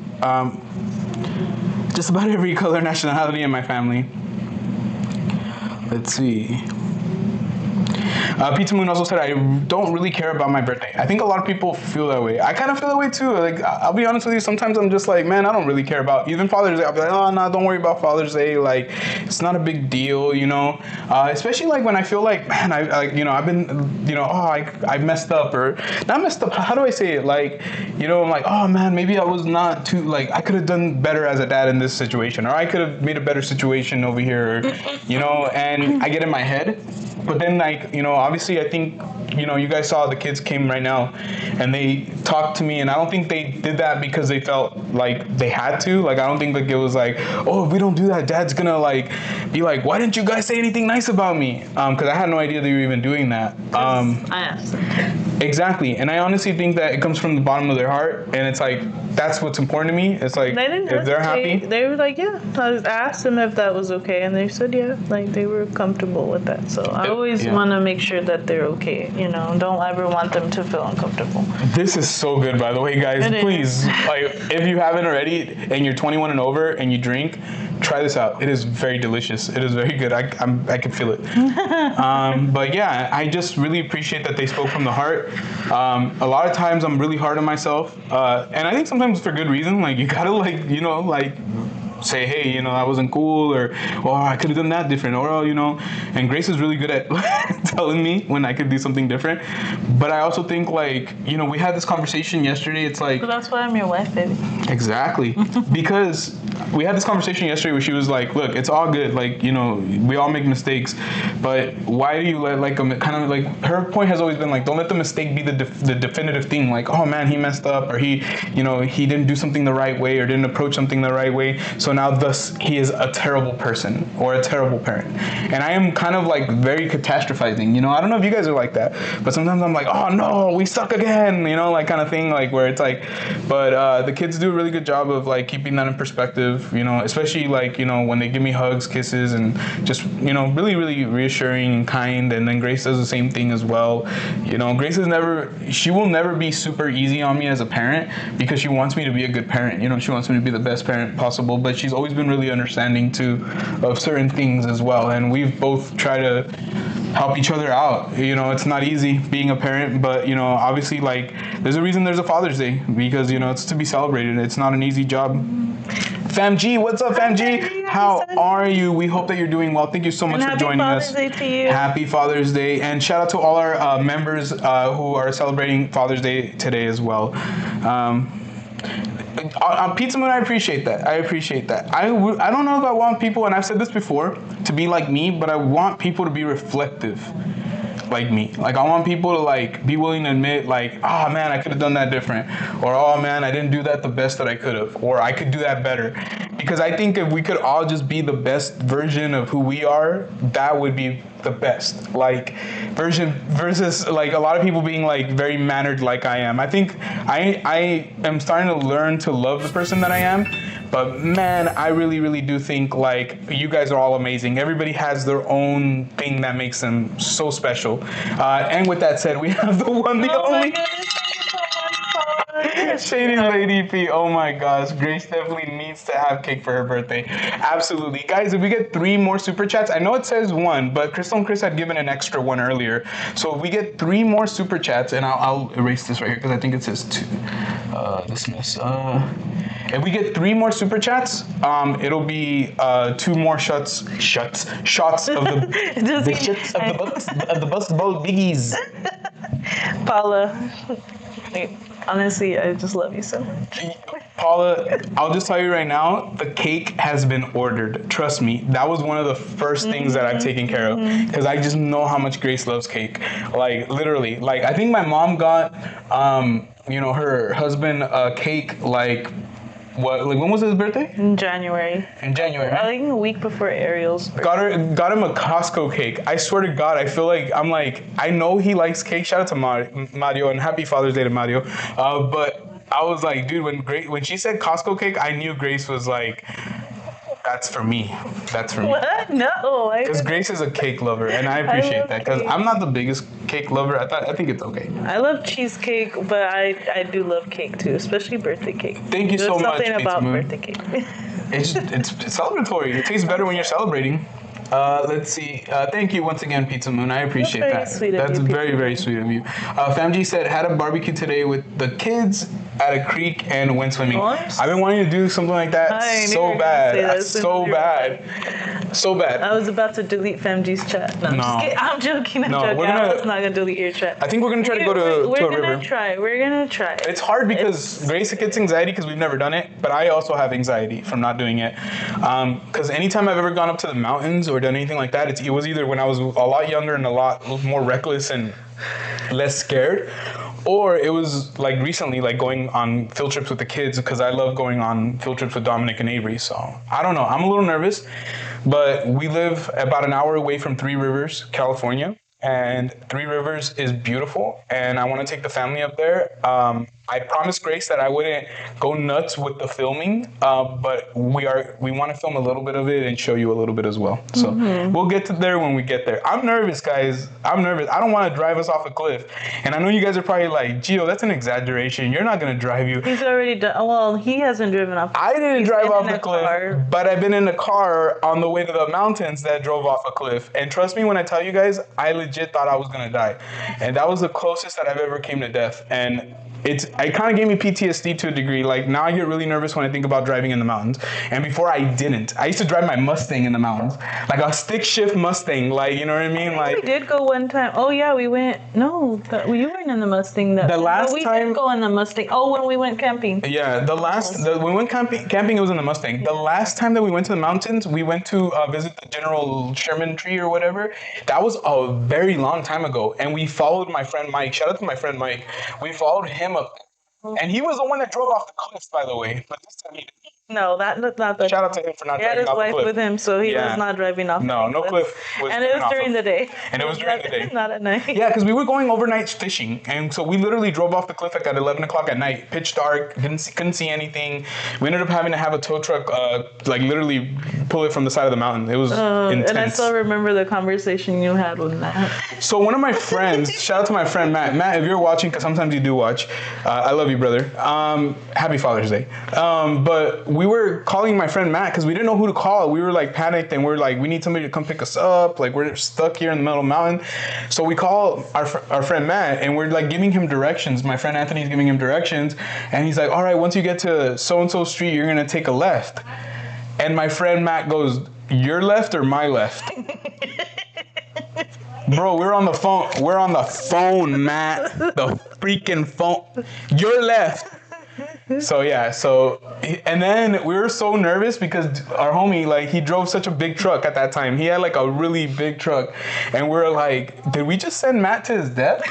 Just about every color, nationality in my family. Let's see. Pizza Moon also said, I don't really care about my birthday. I think a lot of people feel that way. I kind of feel that way too. Like, I'll be honest with you, sometimes I'm just like, man, I don't really care about even Father's Day. I'll be like, oh, no, don't worry about Father's Day. Like, it's not a big deal, especially like when I feel like, man, I've been, I messed up, or not messed up. How do I say it? Like, I'm like, oh man, maybe I was not too, like, I could have done better as a dad in this situation, or I could have made a better situation over here, and I get in my head. But then, like, obviously I think, you guys saw the kids came right now and they talked to me, and I don't think they did that because they felt like they had to. Like, I don't think like it was like, oh, if we don't do that, Dad's gonna like be like, why didn't you guys say anything nice about me? Because I had no idea they were even doing that. I asked them. Exactly. And I honestly think that it comes from the bottom of their heart, and it's like, that's what's important to me. It's like, if they're happy. They were like, yeah. I asked them if that was okay, and they said, yeah, like they were comfortable with that. So I always want to make sure that they're okay. don't ever want them to feel uncomfortable. This is so good, by the way, guys. Please, if you haven't already and you're 21 and over and you drink, try this out. It is very delicious. It is very good. I can feel it. But yeah, I just really appreciate that they spoke from the heart. A lot of times I'm really hard on myself, and I think sometimes for good reason. Like you gotta say, hey, that wasn't cool, or I could have done that different, or and Grace is really good at telling me when I could do something different. But I also think we had this conversation yesterday. It's like, but that's why I'm your wife, baby. Exactly. Because we had this conversation yesterday where she was like, look, it's all good, we all make mistakes, but why do you let her point has always been don't let the mistake be the definitive thing, oh man, he messed up, or he didn't do something the right way, or didn't approach something the right way, so now thus he is a terrible person or a terrible parent. And I am kind of very catastrophizing, I don't know if you guys are like that, but sometimes I'm like, oh no, we suck again, kind of thing, where it's but the kids do a really good job of keeping that in perspective, especially when they give me hugs, kisses, and just really, really reassuring and kind. And then Grace does the same thing as well. Grace she will never be super easy on me as a parent, because she wants me to be a good parent. She wants me to be the best parent possible, but she's always been really understanding too of certain things as well. And we've both tried to help each other out. It's not easy being a parent, but obviously there's a reason there's a Father's Day, because it's to be celebrated. It's not an easy job. Fam G, what's up, Fam G? How are you? We hope that you're doing well. Thank you so much for joining us. Happy Father's Day to you. Happy Father's Day, and shout out to all our members who are celebrating Father's Day today as well. On Pizza Moon, I appreciate that. I don't know if I want people, and I've said this before, to be like me, but I want people to be reflective like me. I want people to be willing to admit oh man, I could have done that different, or oh man, I didn't do that the best that I could have, or I could do that better. Because I think if we could all just be the best version of who we are, that would be the best version, versus a lot of people being very mannered like I am. I think I am starting to learn to love the person that I am. But man, I really, really do think you guys are all amazing. Everybody has their own thing that makes them so special. And with that said, we have the one, the only. Shady Lady P. Oh my gosh, Grace definitely needs to have cake for her birthday. Absolutely. Guys, if we get 3 more super chats, I know it says 1, but Crystal and Chris had given an extra 1 earlier. So if we get 3 more super chats, and I'll erase this right here because I think it says 2. If we get 3 more super chats, it'll be 2 more shots of the basketball biggies. Paula. Honestly, I just love you so much. Paula, I'll just tell you right now, the cake has been ordered. Trust me, that was one of the first things that I've taken care of, because I just know how much Grace loves cake. Literally. I think my mom got, her husband a cake, when was his birthday? In January. I think a week before Ariel's birthday. Got him a Costco cake. I swear to God, I feel I know he likes cake. Shout out to Mario, and happy Father's Day to Mario. But I was like, dude, when she said Costco cake, I knew Grace was that's for me. That's for me. What? No. Because Grace is a cake lover, and I appreciate that. Because I'm not the biggest cake lover. I think it's okay. I love cheesecake, but I do love cake too, especially birthday cake. Thank you so much, There's something about Moon. birthday cake. It's celebratory. It tastes better when you're celebrating. Let's see. Thank you once again, Pizza Moon. I appreciate that. That's very, very sweet of you. Famji said, had a barbecue today with the kids at a creek and went swimming. I've been wanting to do something like that so bad. So bad. I was about to delete Famji's chat. No, I'm joking. I was not going to delete your chat. I think we're going to try to go to a river. We're going to try. It's hard because Grace gets anxiety because we've never done it, but I also have anxiety from not doing it. Because anytime I've ever gone up to the mountains or done anything like that, it was either when I was a lot younger and a lot more reckless and less scared, or it was recently going on field trips with the kids, because I love going on field trips with Dominic and Avery. So I don't know, I'm a little nervous, but we live about an hour away from Three Rivers, California, and Three Rivers is beautiful, and I want to take the family up there. I promised Grace that I wouldn't go nuts with the filming, but we want to film a little bit of it and show you a little bit as well. So we'll get to there when we get there. I'm nervous, guys. I'm nervous. I don't want to drive us off a cliff. And I know you guys are probably like, Gio, that's an exaggeration. You're not going to drive you. He's already done. Well, he hasn't driven off. I didn't drive off in the a cliff, car. but I've been in a car on the way to the mountains that drove off a cliff. And trust me when I tell you guys, I legit thought I was going to die. And that was the closest that I've ever came to death. And it kind of gave me PTSD to a degree. Like, now I get really nervous when I think about driving in the mountains. And before I didn't. I used to drive my Mustang in the mountains. Like a stick shift Mustang. Like, you know what I mean? Like, we did go one time. Oh yeah, we went. No, you weren't in the Mustang. The last we time did go in the Mustang. Oh, when we went camping. Yeah, when we went camping, it was in the Mustang. The last time that we went to the mountains, we went to visit the General Sherman tree or whatever. That was a very long time ago. And we followed my friend Mike. Shout out to my friend Mike. We followed him up. And he was the one that drove off the cliff, by the way. But this time he didn't. No, that's not the. Shout out to him for not He had driving his off the wife cliff. with him, so he Yeah. was not driving off. No, the no cliff was And it was driven off during of. the day. And it was during the day. Not at night. Yeah, because we were going overnight fishing, and so we literally drove off the cliff like at 11 o'clock at night, pitch dark, couldn't see anything. We ended up having to have a tow truck, like literally pull it from the side of the mountain. It was intense. And I still remember the conversation you had with Matt. So one of my friends, shout out to my friend Matt. Matt, if you're watching, because sometimes you do watch, I love you, brother. Happy Father's Day. But we were calling my friend Matt because we didn't know who to call. We were like panicked and we're like, we need somebody to come pick us up. Like we're stuck here in the middle of the mountain. So we call our friend Matt and we're like giving him directions. My friend Anthony's giving him directions. And he's like, all right, once you get to so-and-so street, you're going to take a left. And my friend Matt goes, your left or my left? Bro, we're on the phone. We're on the phone, Matt. The freaking phone. Your left. So yeah, and then we were so nervous because our homie, like, he drove such a big truck at that time. He had like a really big truck, and we're like, did we just send Matt to his death?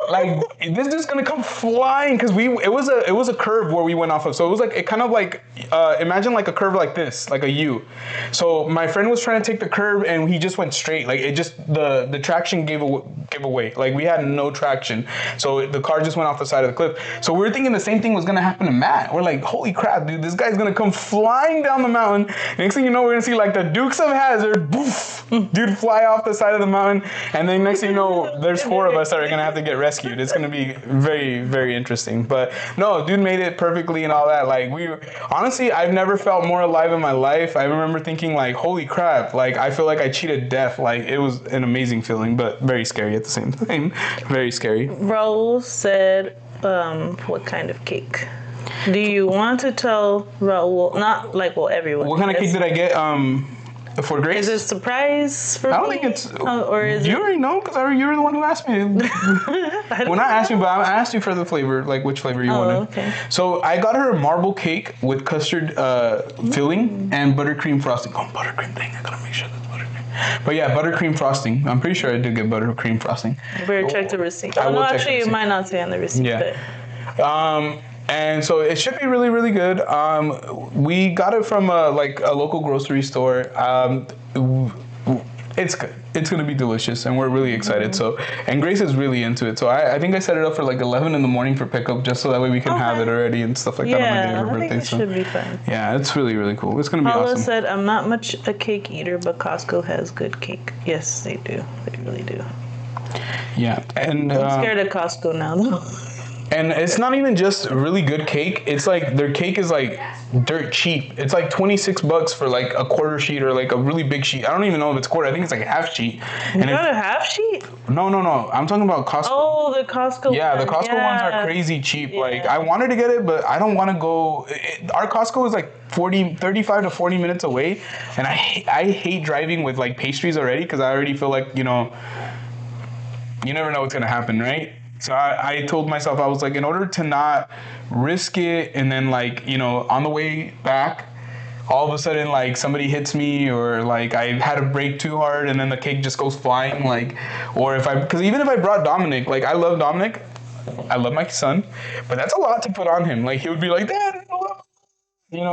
Like, this dude's gonna come flying because it was a curve where we went off of. So it was like, it kind of like, imagine like a curve like this, like a U. So my friend was trying to take the curve and he just went straight. Like it just, the traction gave away. Like we had no traction. So the car just went off the side of the cliff. So we were thinking the same thing was gonna happen to Matt. We're like, holy crap, dude, this guy's gonna come flying down the mountain. Next thing you know, we're gonna see like the Dukes of Hazzard, boof, dude, fly off the side of the mountain. And then next thing you know, there's 4 of us that are gonna have to get rescued. It's gonna be very, very interesting. But no, dude made it perfectly and all that. Like honestly, I've never felt more alive in my life. I remember thinking like, holy crap, like I feel like I cheated death. Like it was an amazing feeling, but very scary at the same time. Very scary. Raul said, what kind of cake? Do you want to tell Raul? Not like, well, everyone. What kind of cake did I get? For Grace? Is it a surprise for I don't me? think it's. Or is you it? already know because you were the one who asked me. Well, not asked me, but I asked you for the flavor, like which flavor you wanted. Okay. So I got her a marble cake with custard filling and buttercream frosting. Oh, buttercream thing! I gotta make sure that's buttercream. But yeah, buttercream frosting. I'm pretty sure I did get buttercream frosting. You better check the receipt. I will check the Actually, receipt. you might not say on the receipt. Yeah. But. And so it should be really, really good. We got it from a local grocery store. It's good. It's gonna be delicious, and we're really excited. So, and Grace is really into it. So I think I set it up for like 11 in the morning for pickup, just so that way we can have it already and stuff like that on my day of her I birthday. think it So should be fun. yeah, it's really, really cool. It's gonna be Paula awesome. said, I'm not much a cake eater, but Costco has good cake. Yes, they do. They really do. Yeah, and I'm scared of Costco now, though. and it's not even just really good cake. It's like their cake is like dirt cheap. It's like $26 for like a quarter sheet or like a really big sheet. I don't even know if it's quarter. I think it's like a half sheet. You And got a half sheet? no. I'm talking about Costco. Oh, the Costco Yeah, the one. Costco ones are Yeah. crazy cheap. Yeah. Like, I wanted to get it, but I don't want to go. Our Costco is like 35 to 40 minutes away. And I hate driving with like pastries already because I already feel like, you never know what's going to happen, right? So I told myself, I was like, in order to not risk it and then like, on the way back, all of a sudden like somebody hits me or like I had to brake too hard and then the cake just goes flying, like, or because even if I brought Dominic, like I love Dominic, I love my son, but that's a lot to put on him. Like he would be like, Dad,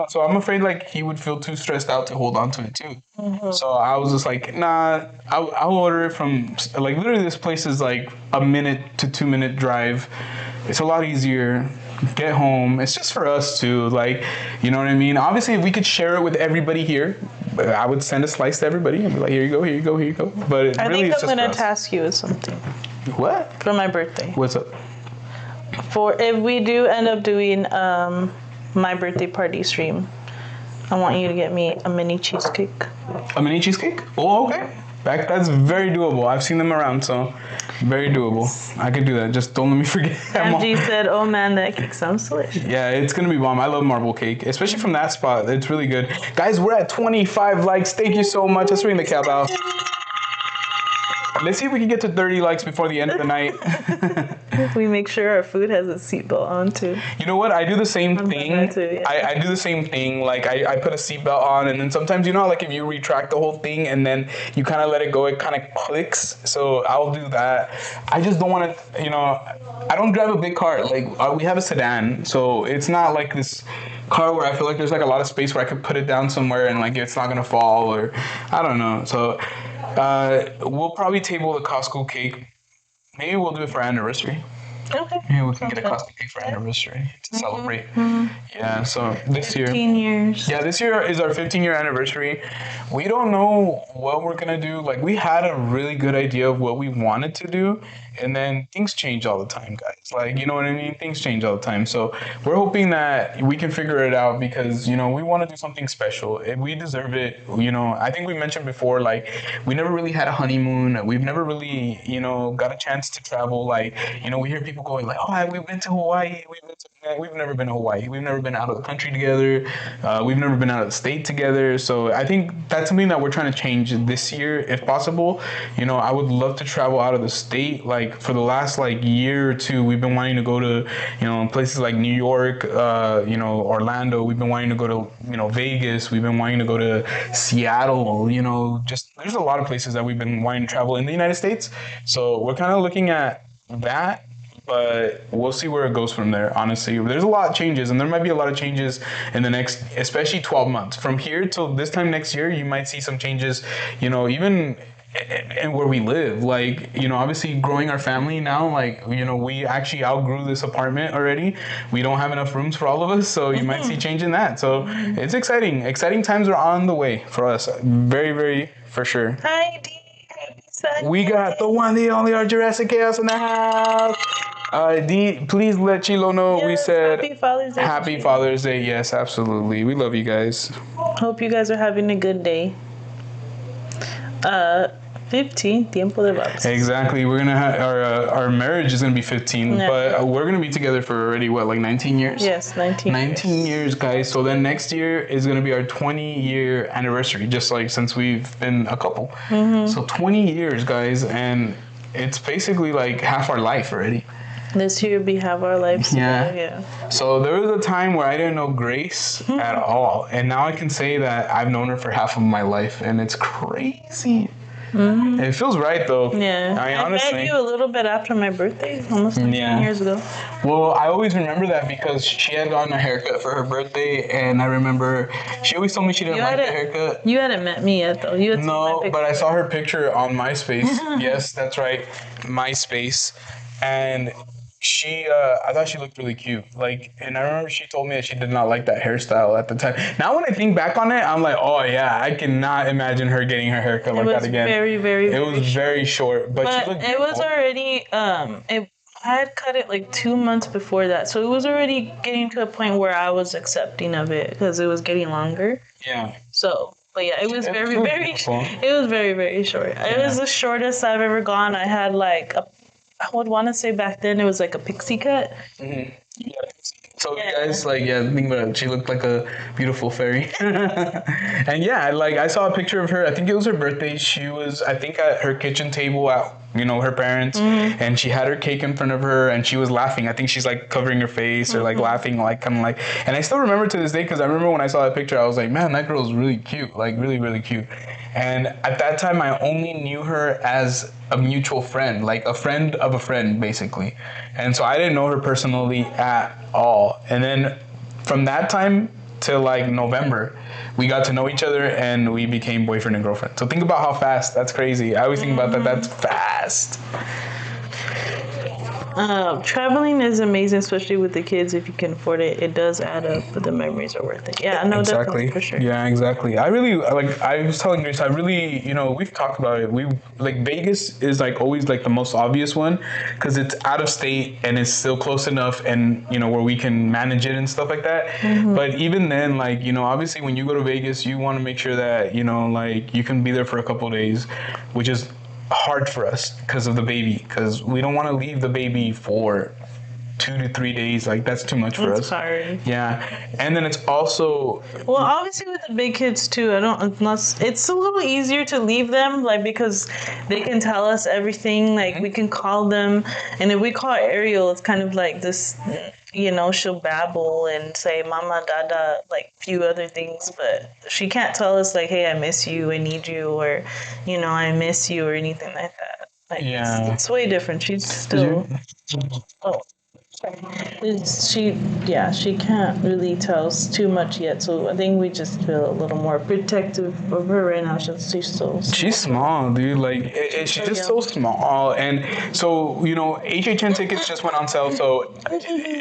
so I'm afraid like he would feel too stressed out to hold on to it too. Mm-hmm. So I was just like, nah, I'll order it from like literally this place is like a 1 to 2 minute drive It's a lot easier. Get home. It's just for us too. Like, you know what I mean? Obviously, if we could share it with everybody here, I would send a slice to everybody and be like, here you go, here you go, here you go. But I really, think it's I'm just gonna for us. task you with something What? for my birthday. What's up? For if we do end up doing my birthday party stream, I want you to get me a mini cheesecake. A mini cheesecake? Oh, okay. That's very doable. I've seen them around, so very doable. I could do that. Just don't let me forget. MG said, "Oh man, that cake sounds delicious." Yeah, it's gonna be bomb. I love marble cake, especially from that spot. It's really good. Guys, we're at 25 likes. Thank you so much. Let's ring the cowbell. Let's see if we can get to 30 likes before the end of the night. We make sure our food has a seatbelt on too. You know what? I do the same thing. that too, yeah. I do the same thing. Like I put a seatbelt on, and then sometimes, you know, like if you retract the whole thing and then you kind of let it go, it kind of clicks. So I'll do that. I just don't want to, you know, I don't drive a big car. Like we have a sedan, so it's not like this car where I feel like there's like a lot of space where I could put it down somewhere and like it's not gonna fall, or I don't know. So we'll probably table the Costco cake. Maybe we'll do it for our anniversary. Okay. Maybe we can get a Costco cake for our anniversary to celebrate. Yeah, so this year. 15 years. Yeah, this year is our 15-year anniversary. We don't know what we're gonna do. Like, we had a really good idea of what we wanted to do, and then things change all the time, guys. Like, you know what I mean? Things change all the time. So we're hoping that we can figure it out because, you know, we want to do something special. If we deserve it, you know. I think we mentioned before, like, we never really had a honeymoon. We've never really, you know, got a chance to travel. Like, you know, we hear people going like, oh, we've been to Hawaii. We've never been to Hawaii. We've never been out of the country together. We've never been out of the state together. So I think that's something that we're trying to change this year, if possible. You know, I would love to travel out of the state. Like, for the last like year or two, we've been wanting to go to, you know, places like New York, you know, Orlando. We've been wanting to go to, you know, Vegas. We've been wanting to go to Seattle. You know, just there's a lot of places that we've been wanting to travel in the United States. So we're kind of looking at that. But we'll see where it goes from there, honestly. There's a lot of changes, and there might be a lot of changes in the next, especially 12 months. From here till this time next year, you might see some changes, you know, even in where we live. Like, you know, obviously growing our family now, like, you know, we actually outgrew this apartment already. We don't have enough rooms for all of us, so you might see change in that. So it's exciting. Exciting times are on the way for us. Very, very, for sure. Hi, D. We got the one, the only, our Jurassic Chaos in the house. D, please let Chilo know we said Happy Father's Day. Happy Father's Day. Yes, absolutely. We love you guys. Hope you guys are having a good day. 15, tiempo de vals. Exactly. We're gonna have our marriage is gonna be 15, Yeah. but we're gonna be together for already what, like 19 years? Yes, 19. 19 years, guys. So then next year is gonna be our 20-year anniversary, just like since we've been a couple. So 20 years, guys, and it's basically like half our life already. This year we have our lives together. Yeah. So there was a time where I didn't know Grace at all, and now I can say that I've known her for half of my life, and it's crazy. It feels right though. Yeah. I honestly met you a little bit after my birthday, almost 10 years ago. Well, I always remember that because she had gotten a haircut for her birthday, and I remember she always told me she didn't like the haircut. You hadn't met me yet though. You had No, but I saw her picture on MySpace. Yes, that's right, MySpace, and I thought she looked really cute. Like, and I remember she told me that she did not like that hairstyle at the time. Now when I think back on it, I'm like, oh yeah, I cannot imagine her getting her haircut like that again. It was very short, but she looked it was already I had cut it like 2 months before that, so it was already getting to a point where I was accepting of it because it was getting longer. Yeah. So, but yeah, it was very, very short. It was the shortest I've ever gone. I had like I would want to say back then it was like a pixie cut. Yeah. So guys, like, think about it. She looked like a beautiful fairy. And yeah, like I saw a picture of her. I think it was her birthday. She was, I think, at her kitchen table at, you know, her parents, and she had her cake in front of her, and she was laughing. I think she's like covering her face or like laughing, like kind of like. And I still remember to this day because I remember when I saw that picture, I was like, man, that girl's really cute, like really, really cute. And at that time, I only knew her as a mutual friend, like a friend of a friend, basically. And so I didn't know her personally at all. And then from that time till like November, we got to know each other and we became boyfriend and girlfriend. So think about how fast. That's crazy. I always think about that. That's fast. Traveling is amazing, especially with the kids. If you can afford it, it does add up, but the memories are worth it. Yeah, no, Exactly. definitely for sure. Yeah, exactly. I really like. I was telling Grace. I really, we've talked about it. We like Vegas is like always like the most obvious one because it's out of state and it's still close enough, and where we can manage it and stuff like that. But even then, like obviously when you go to Vegas, you want to make sure that like you can be there for a couple of days, which is hard for us because of the baby. Because we don't want to leave the baby for 2 to 3 days. Like that's too much for It's us. hard. Yeah, and then it's also Well, obviously with the big kids too, unless it's a little easier to leave them, like because they can tell us everything. Like we can call them, and if we call Ariel, it's kind of like this. She'll babble and say "mama, dada," like few other things, but she can't tell us like, "Hey, I miss you, I need you," or I miss you, or anything like that. Like it's way different. She's still. Oh. She can't really tell us too much yet, so I think we just feel a little more protective of her right now since she's so small. She's small, dude. Like she's just so small, and so HHN tickets just went on sale, so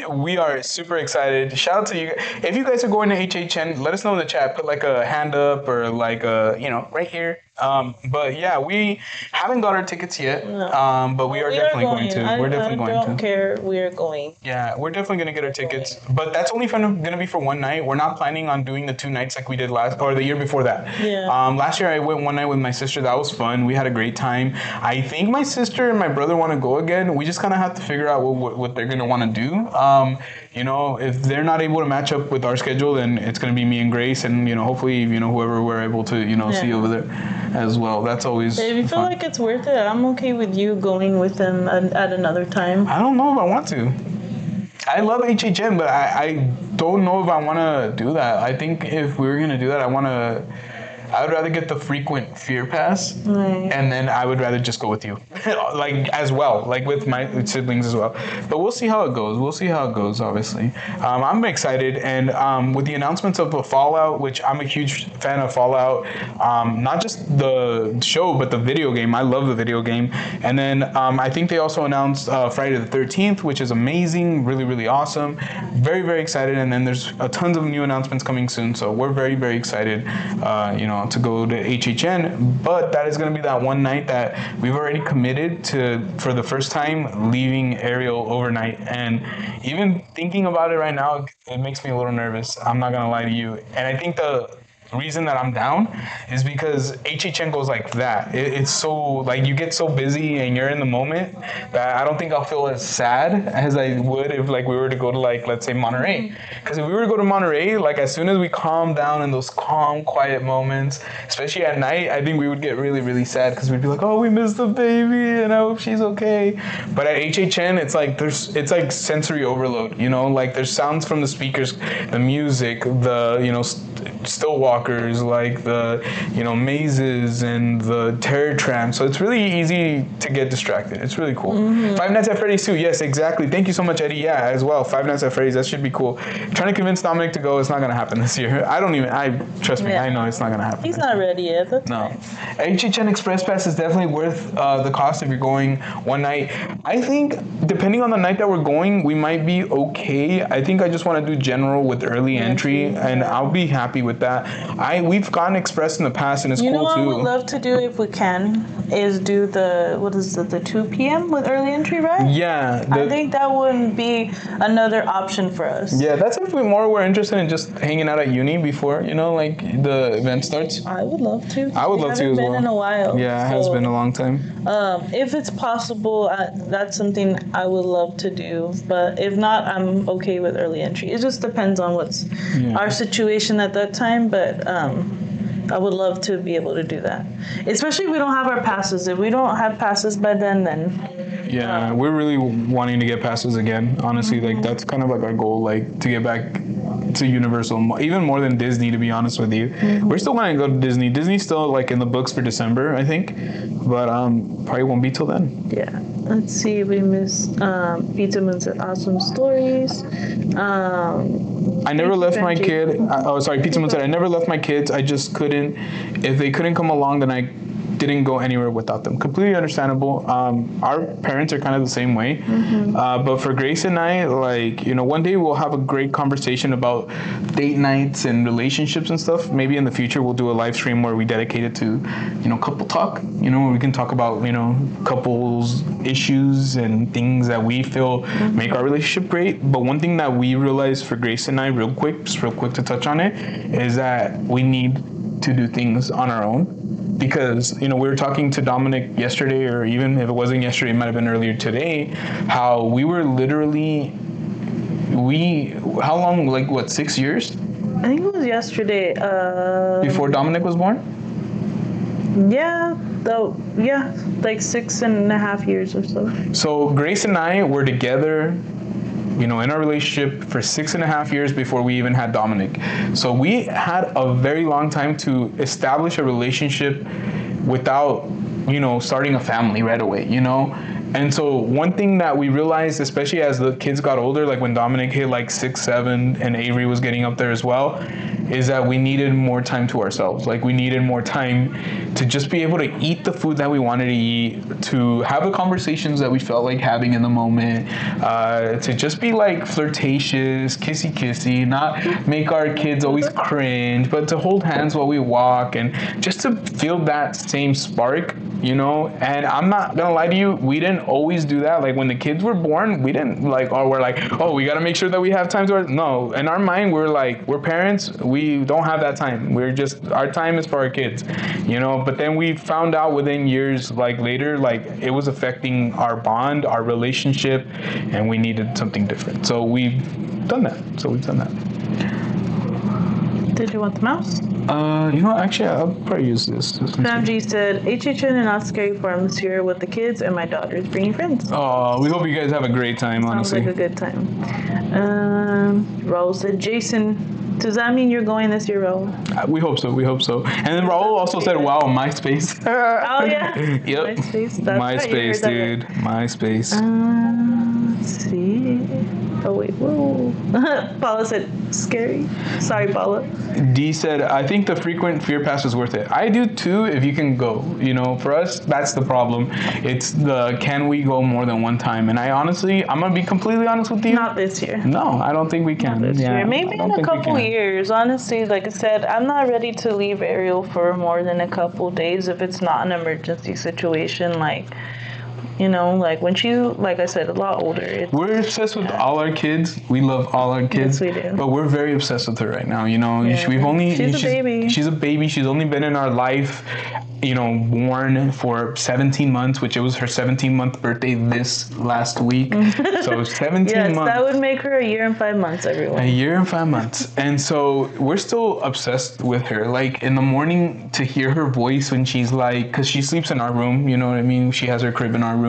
we are super excited. Shout out to you if you guys are going to HHN. Let us know in the chat. Put like a hand up or like a right here. But yeah, we haven't got our tickets yet. No. But we are definitely going to. We're definitely going to. I don't care. We are going. Yeah, we're definitely going to get our tickets. But that's only going to be for one night. We're not planning on doing the 2 nights like we did the year before that. Yeah. Last year I went one night with my sister. That was fun. We had a great time. I think my sister and my brother want to go again. We just kind of have to figure out what they're going to want to do. If they're not able to match up with our schedule, then it's going to be me and Grace, and hopefully whoever we're able to see over there as well. That's always if you feel fun. like it's worth it, I'm okay with you going with them at another time. I don't know if I want to. I love HHN, but I don't know if I want to do that. I think if we were going to do that, I would rather get the frequent fear pass, and then I would rather just go with you, like as well, like with my siblings as well. But we'll see how it goes. Obviously, I'm excited, and with the announcements of the Fallout, which I'm a huge fan of Fallout, not just the show but the video game. I love the video game, and then I think they also announced Friday the 13th, which is amazing, really really awesome. Very very excited, and then there's tons of new announcements coming soon. So we're very very excited. To go to HHN, but that is going to be that one night that we've already committed to for the first time, leaving Ariel overnight. And even thinking about it right now, it makes me a little nervous. I'm not going to lie to you. And I think the reason that I'm down is because HHN goes like that. It's so like you get so busy and you're in the moment that I don't think I'll feel as sad as I would if like we were to go to like let's say Monterey. Because if we were to go to Monterey, like as soon as we calm down in those calm, quiet moments, especially at night, I think we would get really, really sad because we'd be like, oh, we missed the baby and I hope she's okay. But at HHN, it's like sensory overload. Like there's sounds from the speakers, the music, the still walkers, like the mazes and the terror tram. So it's really easy to get distracted. It's really cool. Five Nights at Freddy's too. Yes, exactly. Thank you so much, Eddie. Yeah, as well. Five Nights at Freddy's. That should be cool. Trying to convince Dominic to go. It's not gonna happen this year. Trust me. I know it's not gonna happen. He's not ready yet. That's no. HHN Express Pass is definitely worth the cost if you're going one night. I think depending on the night that we're going, we might be okay. I think I just want to do general with early entry, and I'll be happy with that. We've gone express in the past, and it's cool too. What I would love to do if we can is do the 2 p.m. with early entry, right? Yeah. I think that wouldn't be another option for us. Yeah, that's if we're interested in just hanging out at uni before, like the event starts. I would love to. I would love to as well. It's been in a while. Yeah, it has been a long time. If it's possible, that's something I would love to do. But if not, I'm okay with early entry. It just depends on what's our situation at that time. But I would love to be able to do that. Especially if we don't have our passes. If we don't have passes by then... Yeah, we're really wanting to get passes again. Honestly, like that's kind of like our goal, like to get back to Universal, even more than Disney, to be honest with you. We're still going to go to Disney. Disney's still like in the books for December, I think, but probably won't be till then. Yeah. Let's see. We missed Pizza Moon said awesome stories. I never left my kid. Pizza Moon said I never left my kids. I just couldn't. If they couldn't come along, then I didn't go anywhere without them. Completely understandable. Our parents are kind of the same way. But for Grace and I, like, you know, one day we'll have a great conversation about date nights and relationships and stuff. Maybe in the future we'll do a live stream where we dedicate it to, you know, couple talk, you know, where we can talk about, you know, couples issues and things that we feel make our relationship great. But one thing that we realized for Grace and I, real quick to touch on it, is that we need to do things on our own. Because, you know, we were talking to Dominic yesterday, or even if it wasn't yesterday, it might have been earlier today, how we were literally, how long, like what, 6 years? I think it was yesterday. Before Dominic was born? Yeah, though, yeah, like 6.5 years or so. So Grace and I were together, you know, in our relationship for 6.5 years before we even had Dominic. So we had a very long time to establish a relationship without, you know, starting a family right away, you know? And so one thing that we realized, especially as the kids got older, like when Dominic hit like 6, 7, and Avery was getting up there as well, is that we needed more time to ourselves. Like we needed more time to just be able to eat the food that we wanted to eat, to have the conversations that we felt like having in the moment, to just be like flirtatious, kissy, not make our kids always cringe, but to hold hands while we walk and just to feel that same spark, you know? And I'm not gonna lie to you, we didn't always do that. Like when the kids were born, we didn't like, oh, we're like, oh, we gotta make sure that we have time to no, in our mind, we're like, we're parents, we don't have that time. We're just, our time is for our kids, you know? But then we found out within years, like later, like it was affecting our bond, our relationship, and we needed something different. So we've done that. Did you want the mouse? You know, actually, I'll probably use this. Famji said, HHN and not scary farms here with the kids and my daughter's bringing friends. Oh, we hope you guys have a great time, honestly. Sounds like a good time. Raul said, Jason, does that mean you're going this year, Raul? We hope so. And then Raul also said, wow, MySpace. Oh, yeah. Yep. MySpace. That's MySpace, right, dude. MySpace. Let's see. Oh, wait. Whoa. Paula said, scary. Sorry, Paula. D said, I think the frequent fear pass is worth it. I do too, if you can go. You know, for us, that's the problem. It's the, can we go more than one time? And I honestly, I'm going to be completely honest with you. Not this year. No, I don't think we can. Not this year. Maybe in a couple years. Honestly, like I said, I'm not ready to leave Ariel for more than a couple days if it's not an emergency situation. Like, you know, like when she, like I said, a lot older. We're obsessed with all our kids. We love all our kids. Yes, we do. But we're very obsessed with her right now. You know, Yeah. she's a baby. She's a baby. She's only been in our life, you know, born for 17 months, which it was her 17-month birthday this last week. So 17 yes, months. that would make her a year and 5 months, everyone. A year and 5 months. And so we're still obsessed with her. Like in the morning to hear her voice when she's like, because she sleeps in our room, you know what I mean? She has her crib in our room.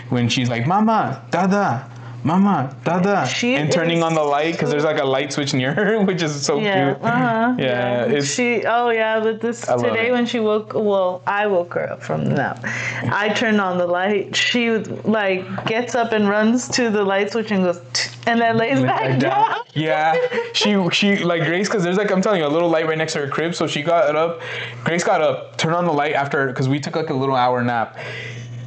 When she's like, Mama, Dada, Mama, Dada. And turning on the light because there's like a light switch near her, which is so cute. Yeah. But this today when she woke, I woke her up from the nap. I turned on the light. She like gets up and runs to the light switch and goes, and then lays back down. Yeah, she like Grace, because there's like, I'm telling you, a little light right next to her crib. So she got up, Grace got up, turned on the light after, because we took like a little hour nap.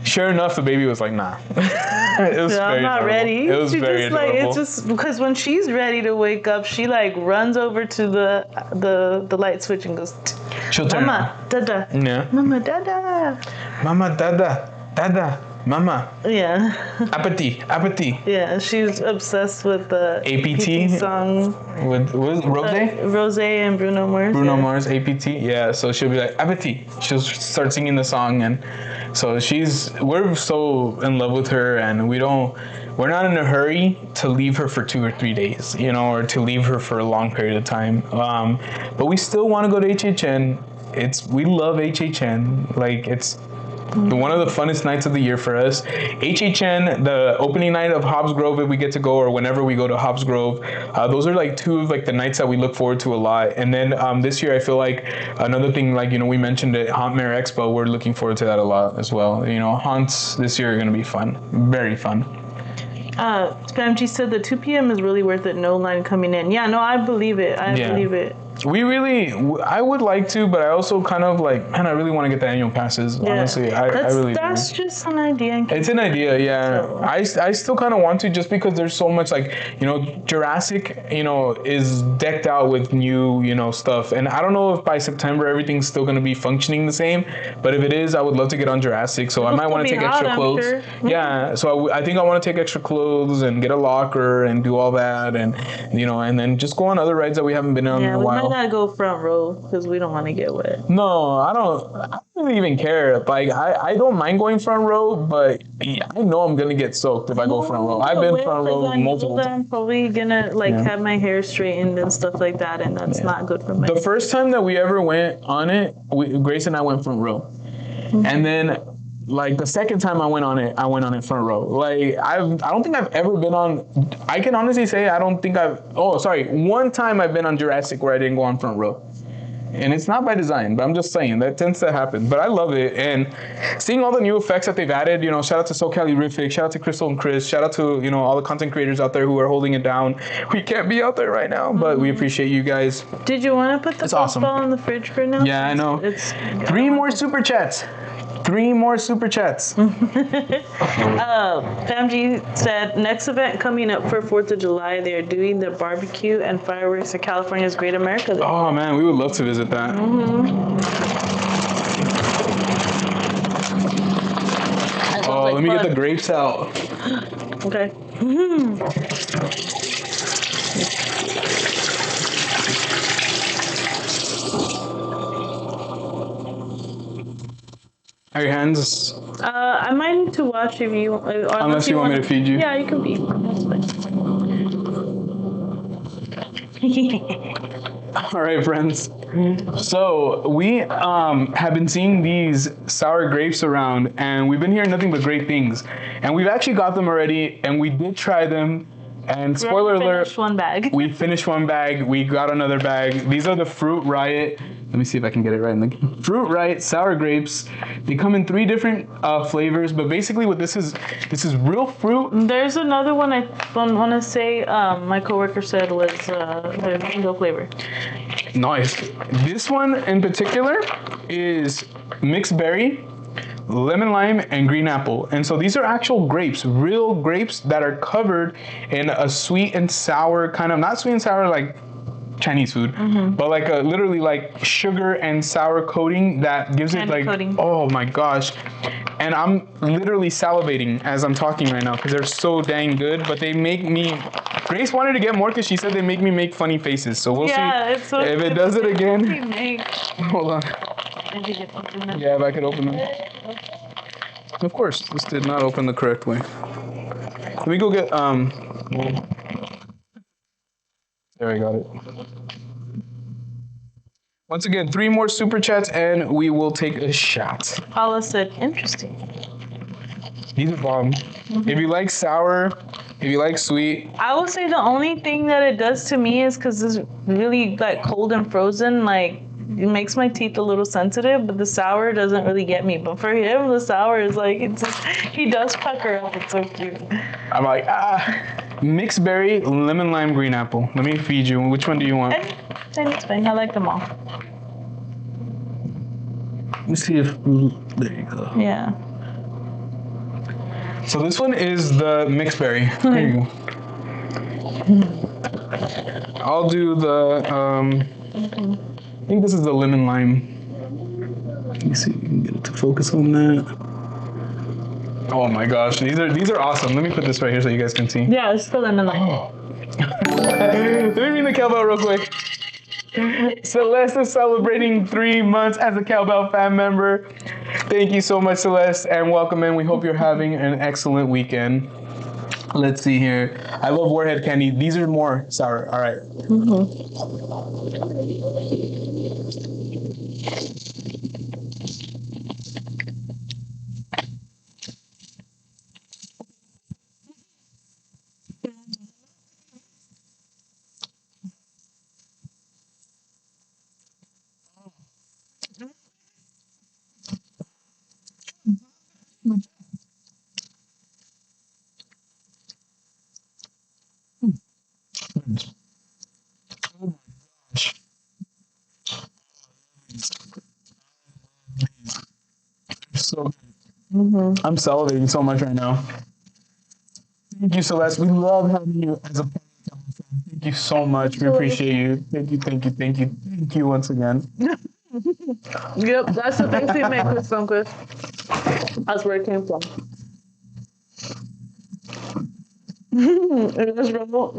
Sure enough, the baby was like, nah. It was I'm not adorable. ready. It was very adorable. Like, it's just because when she's ready to wake up, she like runs over to the light switch and goes, She'll turn Mama, Dada. Yeah. Mama, Dada. Mama, Dada. Dada. Mama. Yeah. Apathy. Yeah, she's obsessed with the APT song. With Rose? Rose and Bruno Mars. Mars, APT. Yeah, so she'll be like, Apathy. She'll start singing the song, and so we're so in love with her, and we're not in a hurry to leave her for 2 or 3 days, you know, or to leave her for a long period of time. But we still want to go to HHN. We love HHN. Like, it's one of the funnest nights of the year for us. HHN, the opening night of Hobbs Grove, if we get to go, or whenever we go to Hobbs Grove, those are like two of like the nights that we look forward to a lot. And then this year, I feel like another thing, like, you know, we mentioned at Haunt Mare Expo, we're looking forward to that a lot as well. You know, haunts this year are going to be fun, very fun. Spamg said the 2 p.m. is really worth it. No line coming in. Yeah, no, I believe it. I believe it. I would like to, but I also kind of like, man, I really want to get the annual passes. Yeah. Honestly, I really That's do. just an idea. It's an idea, yeah. So- I still kind of want to, just because there's so much, like, Jurassic, is decked out with new, stuff. And I don't know if by September everything's still going to be functioning the same, but if it is, I would love to get on Jurassic. So I might want to take extra clothes. Sure. Yeah, so I think I want to take extra clothes and get a locker and do all that, and and then just go on other rides that we haven't been on in a we while. might not go front row because we don't want to get wet. No, I don't really even care. Like, I don't mind going front row, but I know I'm gonna get soaked if I go front row. I've been front row multiple times. I'm probably gonna have my hair straightened and stuff like that, and that's not good for my. The first time that we ever went on it, Grace and I went front row, and then like the second time I went on it front row. Like, I don't think I've ever been on. I can honestly say I don't think I've. Oh, sorry. One time I've been on Jurassic where I didn't go on front row. And it's not by design, but I'm just saying that tends to happen. But I love it, and seeing all the new effects that they've added. Shout out to SoCalIrific, shout out to Crystal and Chris, shout out to all the content creators out there who are holding it down. We can't be out there right now, but we appreciate you guys. Did you want to put the baseball in the fridge for now? Yeah, I know. It's 3 more super chats. 3 more super chats. Pam G said, next event coming up for 4th of July, they're doing the barbecue and fireworks at California's Great America Day. Oh man, we would love to visit that. Oh, let me get the grapes out. Okay. Are your hands? I might need to watch if you... Unless you want me to feed you. Yeah, you can feed. That's fine. All right, friends. So we have been seeing these sour grapes around, and we've been hearing nothing but great things. And we've actually got them already, and we did try them. And spoiler alert, finished one bag. We finished one bag. We got another bag. These are the Fruit Riot. Let me see if I can get it right. Fruit Riot sour grapes. They come in 3 different flavors, but basically what this is real fruit. There's another one I want to say my coworker said was the mango flavor. Nice. This one in particular is mixed berry, lemon lime, and green apple. And so these are actual grapes, real grapes that are covered in a sweet and sour kind of, not sweet and sour like Chinese food, but like a literally like sugar and sour coating that gives it like, coating. Oh my gosh. And I'm literally salivating as I'm talking right now because they're so dang good, but they make me, Grace wanted to get more because she said they make me make funny faces. So we'll see if it does it again. Hold on. Yeah, if I could open them. Of course, this did not open the correct way. Let me go get, there, I got it. Once again, 3 more super chats and we will take a shot. Paula said, interesting. These are bomb. If you like sour, if you like sweet. I will say the only thing that it does to me is because it's really like cold and frozen, like it makes my teeth a little sensitive, but the sour doesn't really get me. But for him, the sour is like, it's just, he does pucker up. It's so cute. I'm like, mixed berry, lemon lime, green apple. Let me feed you. Which one do you want? And it's fine. I like them all. Let me see if, there you go. Yeah. So this one is the mixed berry. There you go. I'll do the, I think this is the lemon lime. Let me see if we can get it to focus on that. Oh my gosh, these are awesome. Let me put this right here so you guys can see. Yeah, it's the lemon lime. Let me ring the cowbell real quick. Celeste is celebrating 3 months as a Cowbell fan member. Thank you so much, Celeste, and welcome in. We hope you're having an excellent weekend. Let's see here. I love Warhead candy. These are more sour. All right. so good. I'm salivating so much right now. Thank you, Celeste. We love having you as a part of the family. Thank you so much. We appreciate you. Thank you, thank you, thank you. Thank you once again. Yep, that's the things we make with Sunquist. That's where it came from. It was remote.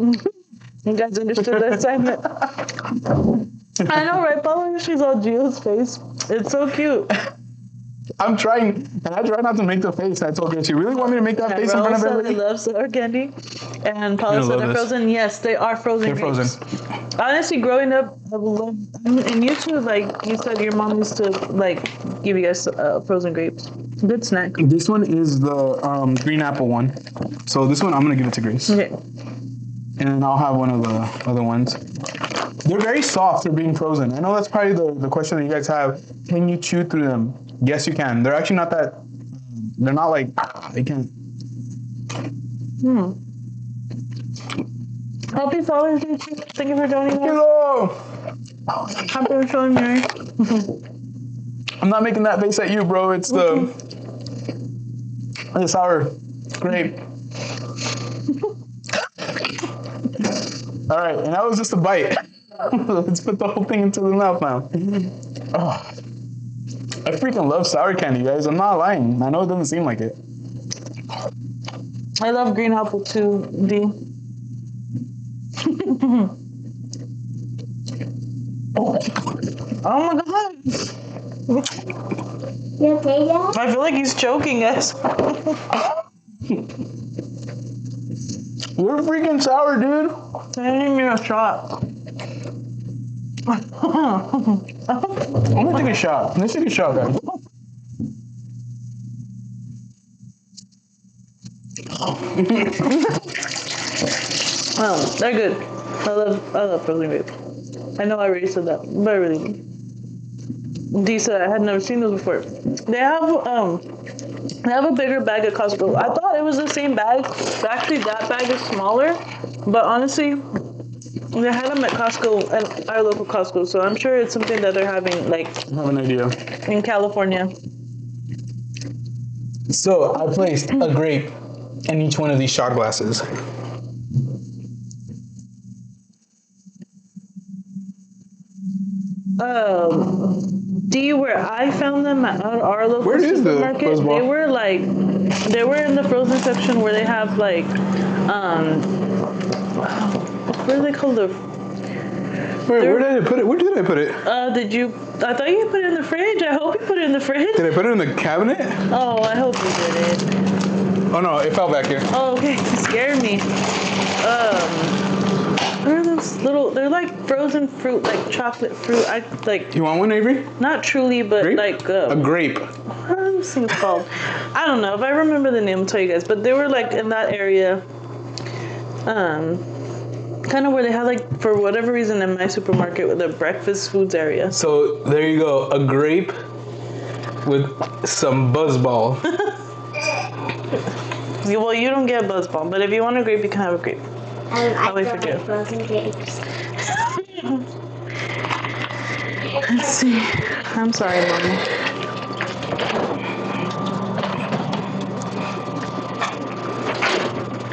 You guys understood the assignment. I know, right? Paula, she's all Gio's face. It's so cute. I'm trying, and I try not to make the face. I told her, she really want me to make that face in front of Rosa everybody? loves sour candy. And Paula You're said gonna they're love this. frozen. Yes, they are frozen. They're grapes. frozen. Honestly, growing up, I love, and you too, like you said, your mom used to like give you guys frozen grapes. Good snack. This one is the green apple one. So this one, I'm going to give it to Grace. Okay. And I'll have one of the other ones. They're very soft for being frozen. I know that's probably the question that you guys have. Can you chew through them? Yes, you can. They're actually not that, they're not like, they can't. Happy Father's Day. Thank you for joining us. Hello! Happy SunYay. I'm not making that face at you, bro. It's the sour grape. All right, and that was just a bite. Let's put the whole thing into the mouth now. Oh, I freaking love sour candy, guys. I'm not lying. I know it doesn't seem like it. I love green apple too, D. Oh my god. You okay, Dad? I feel like he's choking us. You're freaking sour, dude. I need me a shot. I'm gonna take a shot. Let's take a shot, guys. They're good. I love frozen grapes. I know I already said that, but I really do. D said I had never seen those before. They have a bigger bag at Costco. I thought it was the same bag, but actually that bag is smaller. But honestly, they had them at Costco, at our local Costco, so I'm sure it's something that they're having like I have an idea. in California. So I placed a grape in each one of these shot glasses. D, where I found them at our local Where is the supermarket, fuzzball? they were in the frozen section where they have like, what do they call the? Wait, where did I put it? Where did I put it? I thought you put it in the fridge. I hope you put it in the fridge. Did I put it in the cabinet? Oh, I hope you did. Oh no, it fell back here. Oh, okay, you scared me. What are those little? They're like frozen fruit, like chocolate fruit. I like. You want one, Avery? Not truly, but Grape? like A grape. what are those things called? I don't know. If I remember the name, I'll tell you guys. But they were like in that area, kind of where they had like, for whatever reason, in my supermarket with the breakfast foods area. So there you go, a grape with some buzzball. Well, you don't get buzzball, but if you want a grape, you can have a grape. I wait for love you. frozen grapes. Let's see. I'm sorry, Mommy.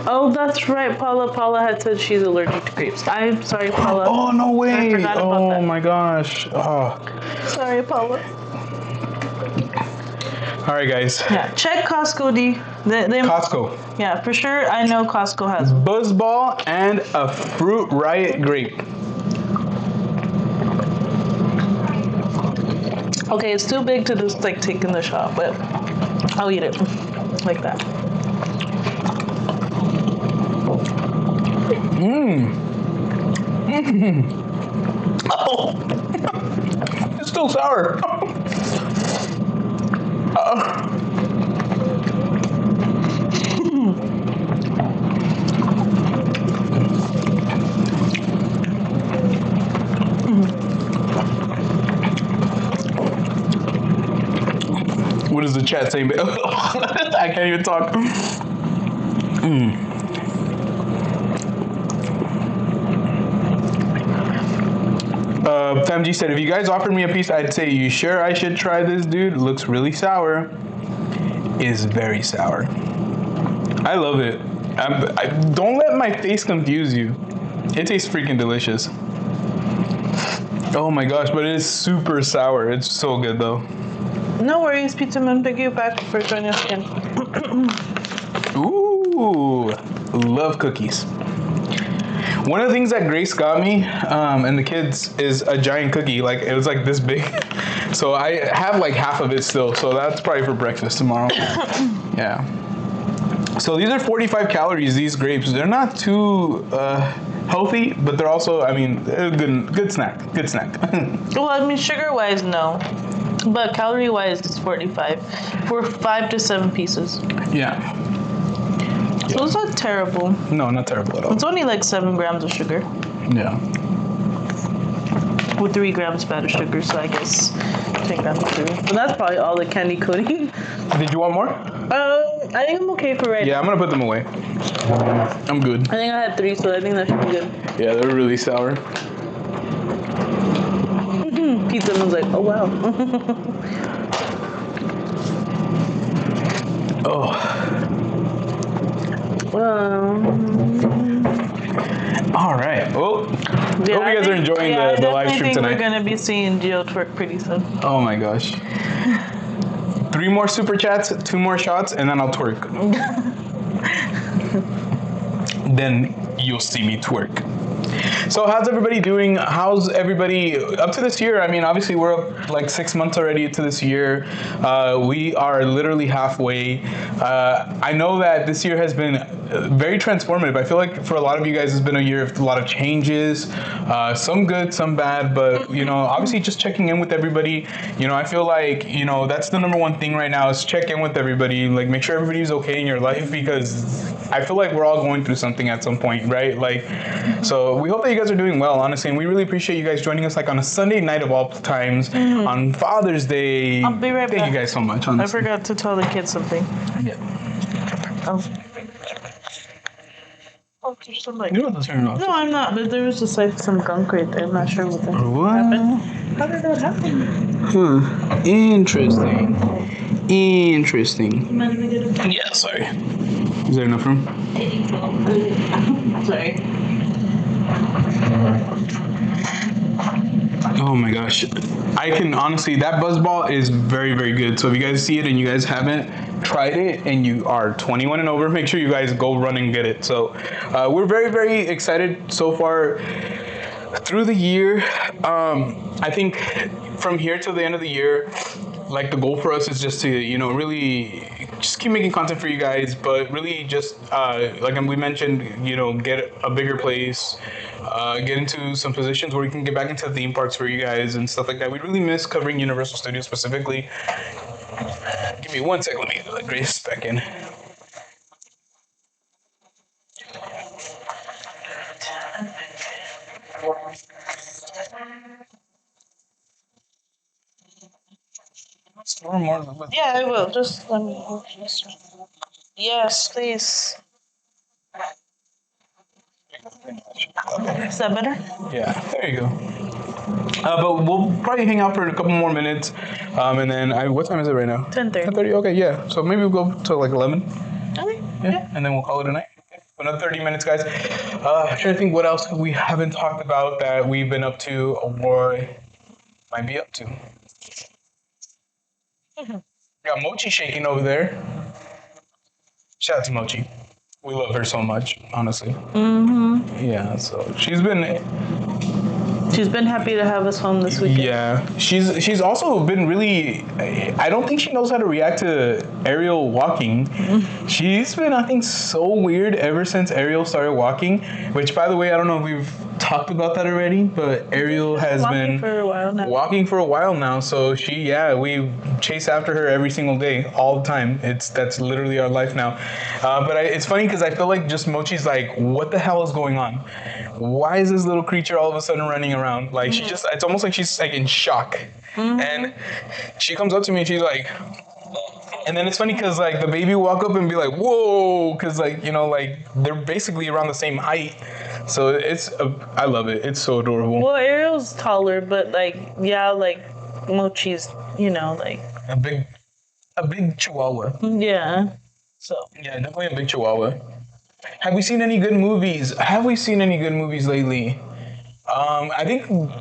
Oh, that's right. Paula had said she's allergic to grapes. I'm sorry, Paula. Oh no way! I forgot about that. Oh my gosh! Oh. Sorry, Paula. All right, guys. Yeah, check Costco, D. Costco. Yeah, for sure. I know Costco has. Buzzball and a Fruit Riot grape. Okay, it's too big to just like take in the shot, but I'll eat it like that. Oh, it's still sour. What is the chat saying? I can't even talk. FMG said, if you guys offered me a piece, I'd say, you sure I should try this, dude? Looks really sour. Is very sour. I love it. Don't let my face confuse you. It tastes freaking delicious. Oh my gosh, but it is super sour. It's so good though. No worries, Pizza Man. Pick you back for joining us again. Ooh, love cookies. One of the things that Grace got me and the kids is a giant cookie. Like, it was like this big. So I have like half of it still. So that's probably for breakfast tomorrow. Yeah. So these are 45 calories, these grapes. They're not too healthy, but they're also, I mean, good snack. Good snack. Well, I mean, sugar-wise, no. But calorie-wise, it's 45. For 5 to 7 pieces. Yeah. So it's not terrible. No, not terrible at all. It's only like 7 grams of sugar. Yeah. With 3 grams of added sugar, so I guess 10 grams of sugar. But that's probably all the candy coating. Did you want more? I think I'm okay for right now. Yeah, I'm gonna put them away. I'm good. I think I had 3, so I think that should be good. Yeah, they're really sour. Pizza was like, oh wow. Oh. All right. Well, hope you guys are enjoying the live stream tonight. We're gonna be seeing Gio twerk pretty soon. Oh my gosh. 3 more super chats, 2 more shots, and then I'll twerk. Then you'll see me twerk. So how's everybody doing? How's everybody up to this year? I mean, obviously we're up like 6 months already to this year. We are literally halfway. I know that this year has been very transformative. I feel like for a lot of you guys, it's been a year of a lot of changes, some good, some bad, but you know, obviously just checking in with everybody. You know, I feel like, you know, that's the number one thing right now is check in with everybody, like make sure everybody's okay in your life, because I feel like we're all going through something at some point, right? Like, so we hope that you guys are doing well, honestly, and we really appreciate you guys joining us like on a Sunday night of all times, on Father's Day. I'll be right back. Thank you guys so much, honestly. I forgot to tell the kids something. Yeah. Oh, there's some like... You don't have to turn it off. No, I'm not, but there was just like some gunk right there. I'm not sure what that happened. How did that happen? Interesting. Interesting. You mind if I get a... Yeah, sorry. Is there enough room? Sorry. Oh my gosh. I can honestly, that buzzball is very, very good. So if you guys see it and you guys haven't tried it and you are 21 and over, make sure you guys go run and get it. So we're very, very excited so far through the year. I think from here till the end of the year, like the goal for us is just to, you know, really just keep making content for you guys, but really just like we mentioned, you know, get a bigger place, get into some positions where we can get back into theme parks for you guys and stuff like that. We really miss covering Universal Studios specifically. Give me 1 second, let me let Grace back in. Yeah, I will. Just let me... Yes, please. Is that better? Yeah, there you go. But we'll probably hang out for a couple more minutes, and then what time is it right now? 10:30. 10:30. Okay, yeah. So maybe we'll go to like 11. Okay. Yeah, and then we'll call it a night. Another 30 minutes, guys. I'm trying to think what else we haven't talked about that we've been up to or might be up to. Got Mochi shaking over there. Shout out to Mochi. We love her so much, honestly. Yeah, so she's been happy to have us home this weekend. Yeah, she's also been really. I don't think she knows how to react to Ariel walking. She's been, I think, so weird ever since Ariel started walking. Which, by the way, I don't know if we've talked about that already, but Ariel has been walking for a while now. So we chase after her every single day, all the time. That's literally our life now. But it's funny because I feel like just Mochi's like, what the hell is going on? Why is this little creature all of a sudden running around? Like it's almost like she's like in shock. And she comes up to me and she's like, and then it's funny because like the baby will walk up and be like, whoa, because like, you know, like they're basically around the same height. So I love it. It's so adorable. Well, Ariel's taller, but like Mochi's, like A big chihuahua. yeah. So Yeah, definitely a big chihuahua. Have we seen any good movies? Have we seen any good movies lately? I think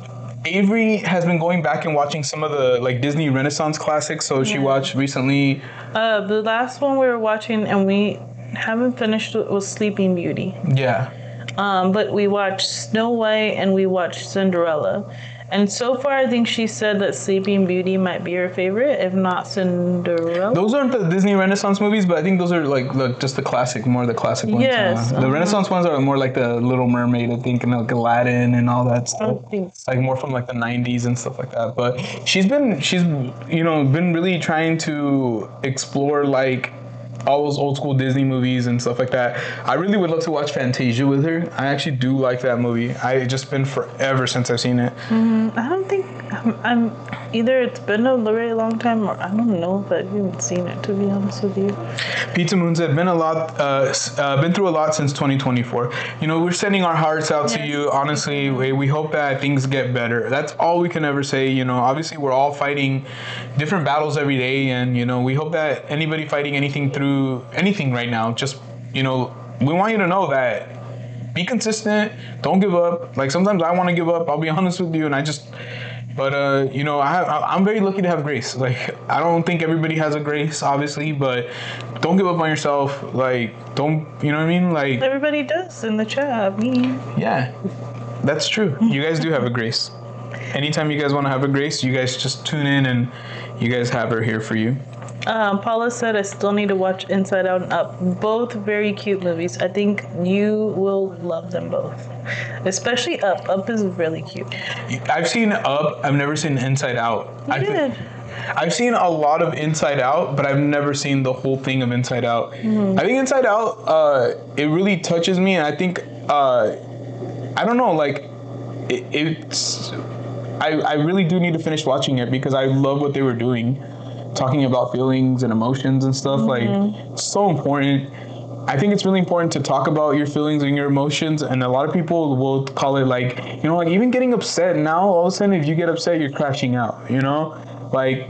Avery has been going back and watching some of the like Disney Renaissance classics. So she watched recently. the last one we were watching and we haven't finished it was Sleeping Beauty. Yeah. But we watched Snow White and we watched Cinderella. And so far, I think she said that Sleeping Beauty might be her favorite, if not Cinderella. Those aren't the Disney Renaissance movies, but I think those are like just the classic, more the classic ones. Yes. The Renaissance ones are more like the Little Mermaid, I think, and like Aladdin and all that stuff. I think so. Like more from like the 90s and stuff like that. But she's been really trying to explore like all those old school Disney movies and stuff like that. I really would love to watch Fantasia with her. I actually do like that movie. It's just been forever since I've seen it. I don't think I'm either. It's been a very long time, or I don't know if I've even seen it. To be honest with you, Pizza Moon said, been through a lot since 2024. We're sending our hearts out to you. Honestly, we hope that things get better. That's all we can ever say. Obviously we're all fighting different battles every day, and we hope that anybody fighting anything right now, just we want you to know that be consistent, don't give up. Like sometimes I want to give up, I'll be honest with you, and I'm very lucky to have grace. Like I don't think everybody has a grace, obviously, but don't give up on yourself. Like don't, you know what I mean? Like everybody does in the chat. Me. Yeah, that's true. You guys do have a grace. Anytime you guys want to have a grace, you guys just tune in and you guys have her here for you. Paula said, I still need to watch Inside Out and Up. Both very cute movies. I think you will love them both. Especially Up. Up is really cute. I've seen Up. I've never seen Inside Out. I've seen a lot of Inside Out, but I've never seen the whole thing of Inside Out. I think Inside Out, it really touches me. And I think, I don't know, like, I really do need to finish watching it because I love what they were doing. Talking about feelings and emotions and stuff, like it's so important. I think it's really important to talk about your feelings and your emotions, and a lot of people will call it like even getting upset. Now all of a sudden if you get upset you're crashing out, like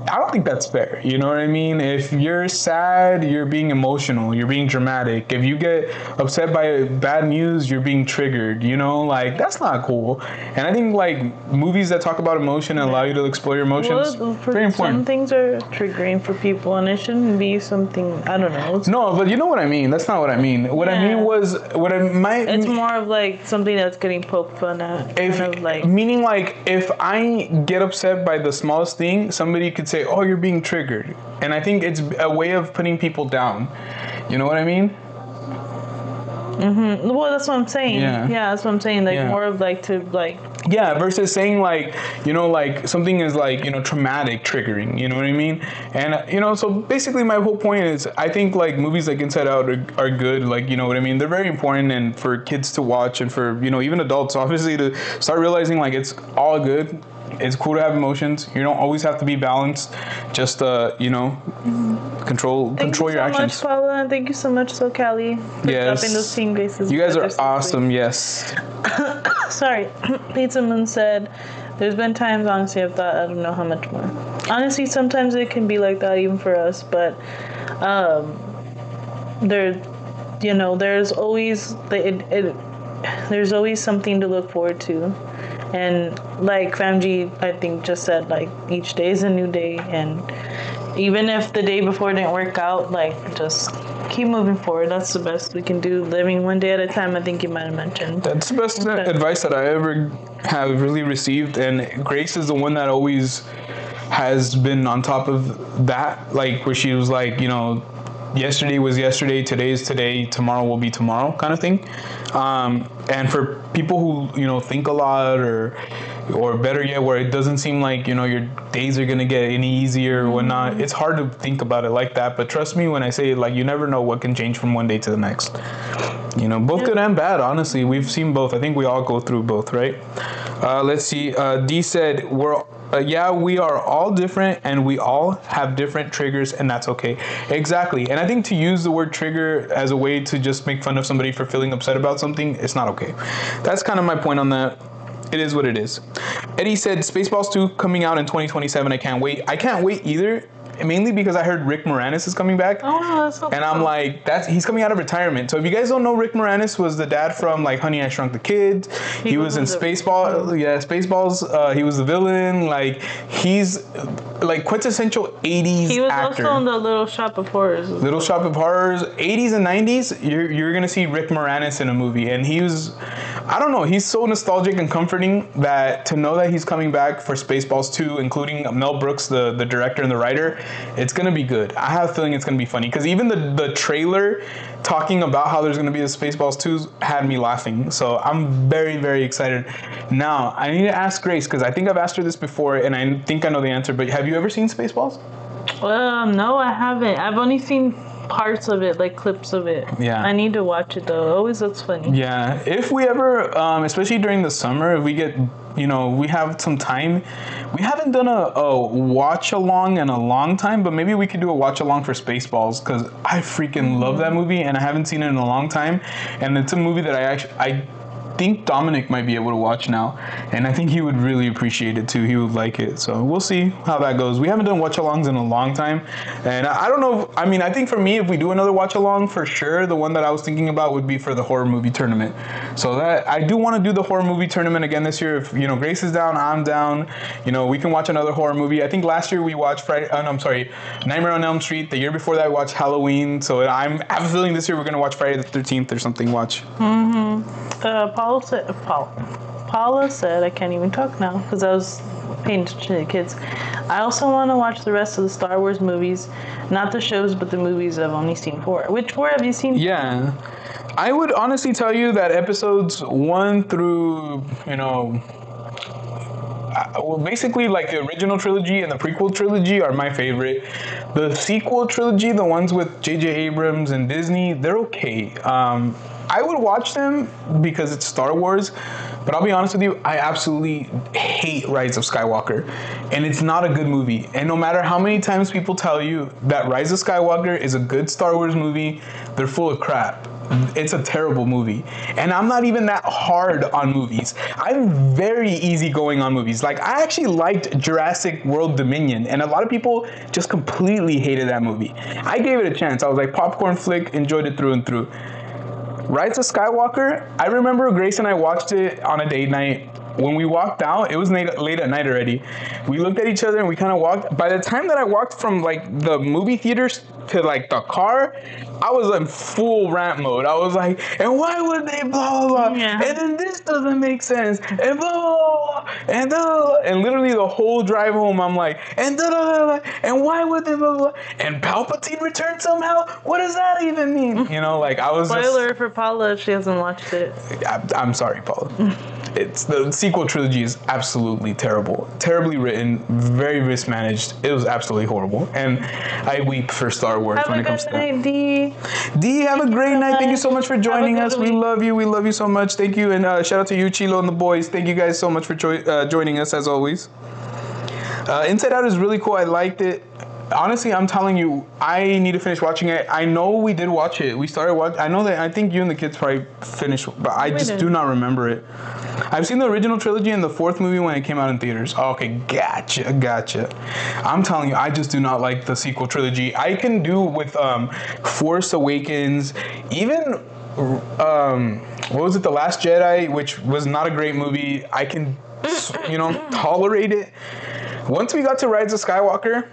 I don't think that's fair. You know what I mean? If you're sad, you're being emotional, you're being dramatic. If you get upset by bad news, you're being triggered, like that's not cool. And I think like movies that talk about emotion and allow you to explore your emotions, very important. Some things are triggering for people and it shouldn't be something, I don't know. No, but you know what I mean. That's not what I mean. What I mean was, it's more of like something that's getting poked fun at. Meaning like if I get upset by the smallest thing, somebody could say, oh, you're being triggered. And I think it's a way of putting people down. You know what I mean? Mm-hmm. Well, that's what I'm saying. Yeah, that's what I'm saying. Like more of like to like. Yeah, versus saying like, like something is like, traumatic triggering, you know what I mean? And, so basically my whole point is I think like movies like Inside Out are good, like, you know what I mean? They're very important and for kids to watch and for, even adults, obviously, to start realizing like it's all good. It's cool to have emotions. You don't always have to be balanced. Just, control your actions. Thank you so much, Paula. Thank you so much, So Callie, for dropping those team graces. You guys are awesome. Yes. Sorry. Pizza Moon said, there's been times, honestly, I've thought, I don't know how much more. Honestly, sometimes it can be like that even for us, but there's always there's always something to look forward to. And like Famji, I think, just said, like, each day is a new day. And even if the day before didn't work out, like, just keep moving forward. That's the best we can do. Living one day at a time, I think you might have mentioned. That's the best advice that I ever have really received. And Grace is the one that always has been on top of that. Like, where she was like, yesterday was yesterday, today is today, tomorrow will be tomorrow, kind of thing. And for people who think a lot, or better yet, where it doesn't seem like your days are gonna get any easier or whatnot, it's hard to think about it like that. But trust me when I say, like, you never know what can change from one day to the next. Both good and bad. Honestly, we've seen both. I think we all go through both, right? Let's see. D said, yeah, we are all different and we all have different triggers, and that's okay. Exactly. And I think to use the word trigger as a way to just make fun of somebody for feeling upset about something, it's not okay. That's kind of my point on that. It is what it is. Eddie said, Spaceballs 2 coming out in 2027. I can't wait. I can't wait either. Mainly because I heard Rick Moranis is coming back. Oh, that's so cool. And I'm like, he's coming out of retirement. So if you guys don't know, Rick Moranis was the dad from like Honey, I Shrunk the Kids. He was in Spaceballs. Yeah, Spaceballs. He was the villain. Like, he's like quintessential 80s He was actor. also in the Little Shop of Horrors. Little Shop of Horrors, 80s and 90s, you're gonna see Rick Moranis in a movie. And he was, I don't know, he's so nostalgic and comforting that to know that he's coming back for Spaceballs 2, including Mel Brooks, the director and the writer, it's gonna be good. I have a feeling it's gonna be funny because even the trailer talking about how there's gonna be a Spaceballs 2 had me laughing. So I'm very, very excited. Now, I need to ask Grace because I think I've asked her this before and I think I know the answer, but have you ever seen Spaceballs? No, I haven't. I've only seen parts of it, like clips of it. Yeah. I need to watch it though. It always looks funny. Yeah. If we ever, especially during the summer, if we get, we have some time. We haven't done a watch along in a long time, but maybe we could do a watch along for Spaceballs because I freaking love that movie and I haven't seen it in a long time. And it's a movie that I think Dominic might be able to watch now, and I think he would really appreciate it too. He would like it, so we'll see how that goes. We haven't done watch-alongs in a long time, and I don't know. I mean, I think for me, if we do another watch-along, for sure, the one that I was thinking about would be for the horror movie tournament. So that I do want to do the horror movie tournament again this year. If Grace is down, I'm down. We can watch another horror movie. I think last year we watched Nightmare on Elm Street. The year before that, we watched Halloween. So I have a feeling this year we're gonna watch Friday the 13th or something. Watch. Paula said, I can't even talk now because I was paying attention to the kids. I also want to watch the rest of the Star Wars movies, not the shows, but the movies. I've only seen 4. Which 4 have you seen? Yeah, I would honestly tell you that episodes 1 through, basically like the original trilogy and the prequel trilogy are my favorite. The sequel trilogy, the ones with J.J. Abrams and Disney, they're okay. I would watch them because it's Star Wars, but I'll be honest with you, I absolutely hate Rise of Skywalker, and it's not a good movie. And no matter how many times people tell you that Rise of Skywalker is a good Star Wars movie, they're full of crap. It's a terrible movie. And I'm not even that hard on movies. I'm very easygoing on movies. Like, I actually liked Jurassic World Dominion, and a lot of people just completely hated that movie. I gave it a chance. I was like, popcorn flick, enjoyed it through and through. Rise of Skywalker, I remember Grace and I watched it on a date night. When we walked out, it was late at night already. We looked at each other and we kind of walked. By the time that I walked from like the movie theaters to like the car, I was in full rant mode. I was like, and why would they blah, blah, blah? Yeah. And then this doesn't make sense. And blah, blah, blah, and blah. And literally the whole drive home, I'm like, and blah, blah, blah, and why would they blah, blah, and Palpatine returned somehow? What does that even mean? Like I was Spoiler for Paula, she hasn't watched it. I'm sorry, Paula. It's the sequel trilogy is absolutely terrible, terribly written, very mismanaged. It was absolutely horrible, and I weep for Star Wars when it comes to that. Have a good night, D. D, have a great night. Thank you so much for joining us. We week. love you. We love you so much. Thank you, and shout out to you, Chilo, and the boys. Thank you guys so much for joining us as always. Inside Out is really cool. I liked it. Honestly, I'm telling you, I need to finish watching it. I know we did watch it. We started watching. I think you and the kids probably finished, but I just do not remember it. I've seen the original trilogy and the 4th movie when it came out in theaters. Okay, gotcha. I'm telling you, I just do not like the sequel trilogy. I can do with Force Awakens, even what was it, The Last Jedi, which was not a great movie. I can, tolerate it. Once we got to Rise of Skywalker,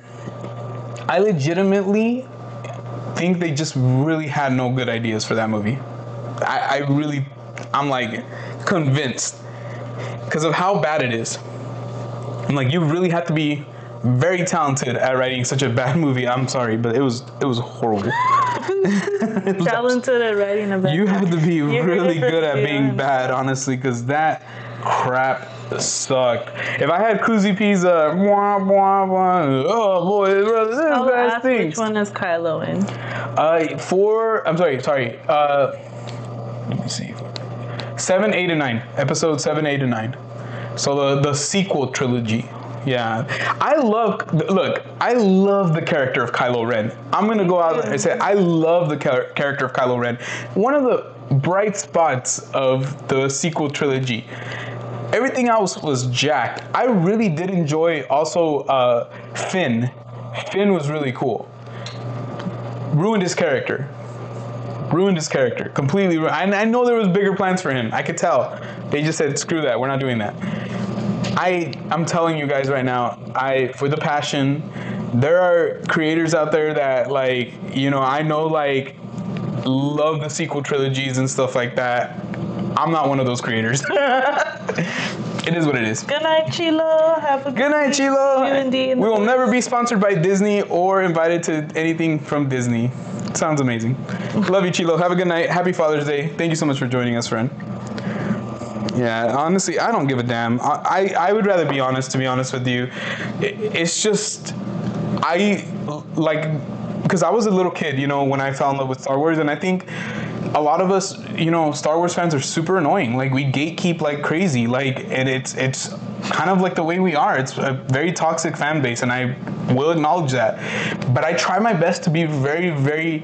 I legitimately think they just really had no good ideas for that movie. I'm like convinced because of how bad it is. I'm like, you really have to be very talented at writing such a bad movie. I'm sorry, but it was horrible. Talented at writing a bad You have to be really good at being bad, honestly, because that crap sucked. If I had Koozie Pizza, oh boy, this guy stinks. Which one is Kylo in? Let me see. 7, 8, and 9. Episode 7, 8, and 9. So the sequel trilogy. Yeah, I love the character of Kylo Ren. I'm gonna go out and say I love the character of Kylo Ren. One of the bright spots of the sequel trilogy. Everything else was jacked. I really did enjoy also Finn. Finn was really cool. Ruined his character. Completely. I know there was bigger plans for him. I could tell. They just said, screw that. We're not doing that. I'm telling you guys right now, for the passion, there are creators out there that I know love the sequel trilogies and stuff like that. I'm not one of those creators. It is what it is. Good night, Chilo. Have a good night, Chilo. We will never be sponsored by Disney or invited to anything from Disney. Sounds amazing. Love you, Chilo. Have a good night. Happy Father's Day. Thank you so much for joining us, friend. Yeah, honestly, I don't give a damn. I would rather be honest, to be honest with you. It's just, because I was a little kid, when I fell in love with Star Wars, and I think a lot of us, Star Wars fans are super annoying. We gatekeep like crazy, and it's kind of like the way we are. It's a very toxic fan base, and I will acknowledge that. But I try my best to be very, very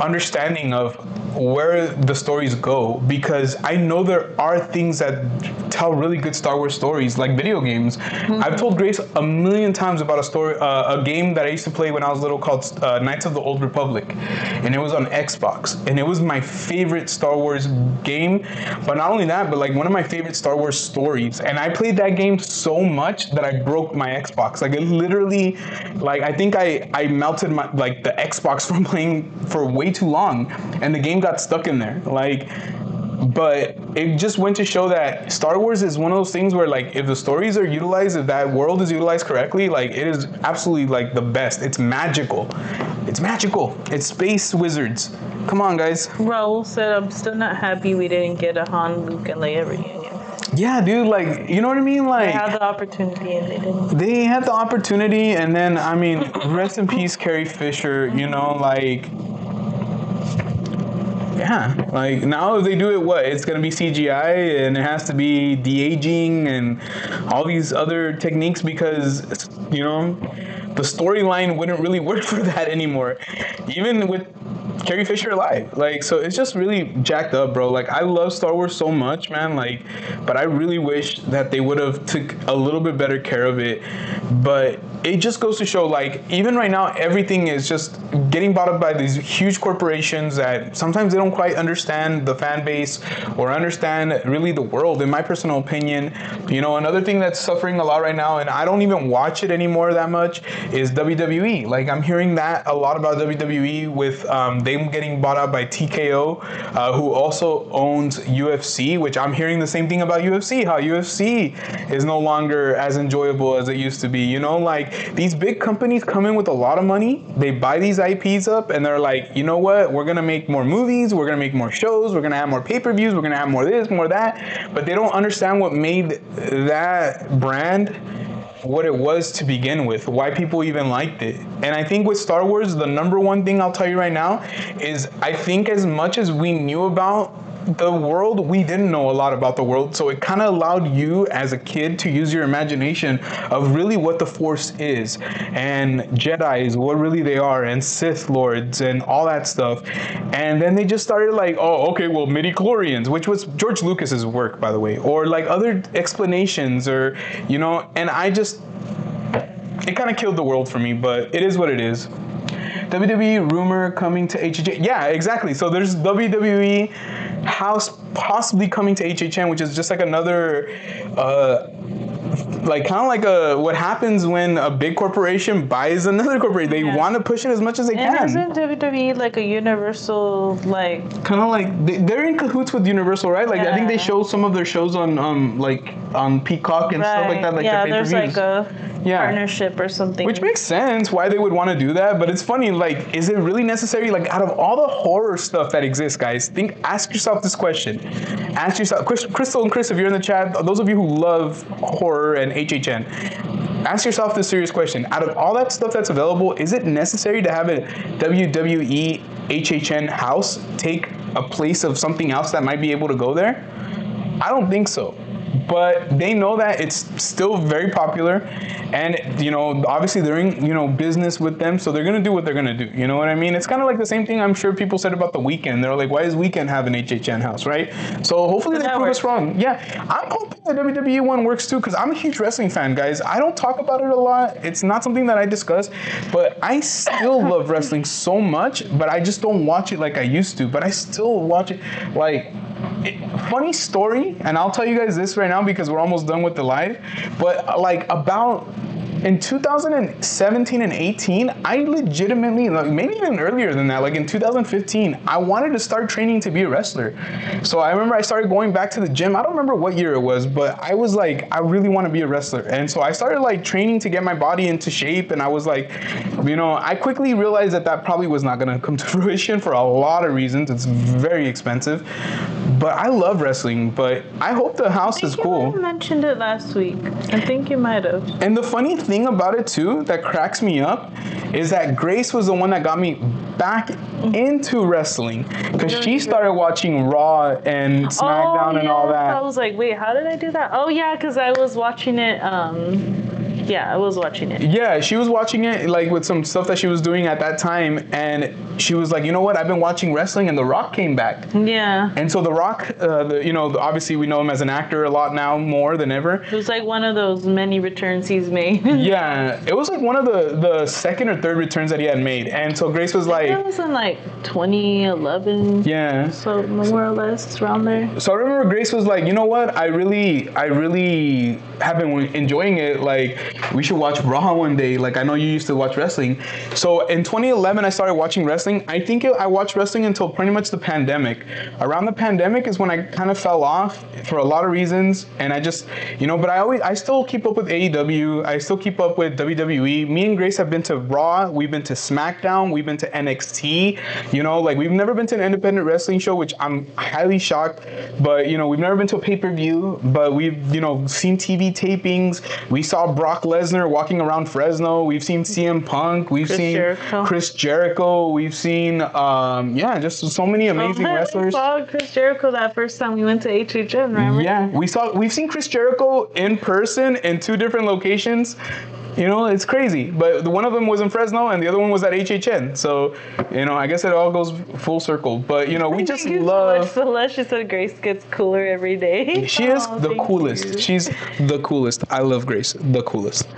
understanding of where the stories go, because I know there are things that tell really good Star Wars stories, like video games. Mm-hmm. I've told Grace a million times about a game that I used to play when I was little called Knights of the Old Republic, and it was on Xbox, and it was my favorite Star Wars game. But not only that, but one of my favorite Star Wars stories. And I played that game so much that I broke my Xbox. It literally, I think I melted my the Xbox from playing for way too long, and the game got stuck in there. But it just went to show that Star Wars is one of those things where if the stories are utilized, if that world is utilized correctly, it is absolutely the best. It's magical. It's space wizards. Come on, guys. Raul said, I'm still not happy we didn't get a Han, Luke, and Leia reunion. Yeah, dude, you know what I mean? They had the opportunity and they didn't. They had the opportunity, and then, rest in peace, Carrie Fisher, yeah, now if they do it, it's going to be CGI, and it has to be de-aging and all these other techniques, because, the storyline wouldn't really work for that anymore, even with Carrie Fisher alive. So it's just really jacked up, bro. I love Star Wars so much, man, but I really wish that they would have took a little bit better care of it. But it just goes to show, even right now, everything is just getting bought up by these huge corporations that sometimes they don't quite understand the fan base or understand really the world, in my personal opinion. Another thing that's suffering a lot right now, and I don't even watch it anymore that much, is WWE. I'm hearing that a lot about WWE with them getting bought out by TKO, who also owns UFC, which I'm hearing the same thing about UFC, how UFC is no longer as enjoyable as it used to be. These big companies come in with a lot of money, they buy these IPs up, and they're like, you know what, we're gonna make more movies, we're gonna make more shows, we're gonna have more pay-per-views, we're gonna have more this, more that, but they don't understand what made that brand what it was to begin with, why people even liked it. And I think with Star Wars, the number one thing I'll tell you right now is, I think as much as we knew about the world, we didn't know a lot about the world. So it kind of allowed you as a kid to use your imagination of really what the Force is, and Jedis, what really they are, and Sith Lords and all that stuff. And then they just started midi-chlorians, which was George Lucas's work, by the way, or other explanations, or, and it kind of killed the world for me, but it is what it is. WWE rumor coming to HHN. Yeah, exactly. So there's WWE house possibly coming to HHN, which is just another, what happens when a big corporation buys another corporation. They want to push it as much as they can. Isn't WWE a Universal, they're in cahoots with Universal, right? I think they show some of their shows on Peacock and stuff like that. Yeah, there's a partnership or something. Which makes sense why they would want to do that, but it's funny, is it really necessary? Out of all the horror stuff that exists, guys, ask yourself this question. Ask yourself, Crystal and Chris, if you're in the chat, those of you who love horror and HHN, ask yourself this serious question. Out of all that stuff that's available, is it necessary to have a WWE HHN house take a place of something else that might be able to go there? I don't think so. but they know that it's still very popular, and obviously they're in business with them, so they're gonna do what they're gonna do. You know what I mean? It's kind of like the same thing I'm sure people said about the Weeknd. They're like, why does Weeknd have an HHN house, right? So hopefully they prove us wrong. Yeah, I'm hoping the WWE one works too, because I'm a huge wrestling fan, guys. I don't talk about it a lot. It's not something that I discuss, but I still love wrestling so much, but I just don't watch it like I used to. But I still watch it. Like, funny story, and I'll tell you guys this right now because we're almost done with the live, but like about in 2017 and 18, I legitimately, like maybe even earlier than that, like in 2015, I wanted to start training to be a wrestler. So I remember I started going back to the gym. I don't remember what year it was, but I was like, I really want to be a wrestler. And so I started like training to get my body into shape. And I was like, I quickly realized that probably was not going to come to fruition for a lot of reasons. It's very expensive. But I love wrestling, but I hope the house is cool. You mentioned it last week. I think you might have. And the funny thing about it too that cracks me up is that Grace was the one that got me back into wrestling, because she started watching Raw and SmackDown and all that. I was like, wait, how did I do that? Oh yeah, because I was watching it. Yeah, I was watching it. Yeah, she was watching it like with some stuff that she was doing at that time, and she was like, you know what? I've been watching wrestling, and The Rock came back. Yeah. And so The Rock, obviously we know him as an actor a lot now, more than ever. It was like one of those many returns he's made. Yeah, it was like one of the second or third returns that he had made, and so Grace was like, it was in like 2011. Yeah. So more or less around there. So I remember Grace was like, you know what? I really have been enjoying it. Like, we should watch Raw one day. Like, I know you used to watch wrestling. So in 2011, I started watching wrestling. I think I watched wrestling until pretty much the pandemic. Around the pandemic is when I kind of fell off for a lot of reasons. And I just, but I still keep up with AEW. I still keep up with WWE. Me and Grace have been to Raw. We've been to SmackDown. We've been to NXT. Like, we've never been to an independent wrestling show, which I'm highly shocked. But, we've never been to a pay-per-view. But we've, seen TV tapings. We saw Brock Lesnar walking around Fresno. We've seen CM Punk. We've seen Chris Jericho. We've seen, just so many amazing wrestlers. We saw Chris Jericho that first time we went to HHN, remember? Yeah, we've seen Chris Jericho in person in 2 different locations. It's crazy. But one of them was in Fresno and the other one was at HHN. So, I guess it all goes full circle. But, we just love... Celeste said Grace gets cooler every day. She is the coolest. She's the coolest. I love Grace. The coolest.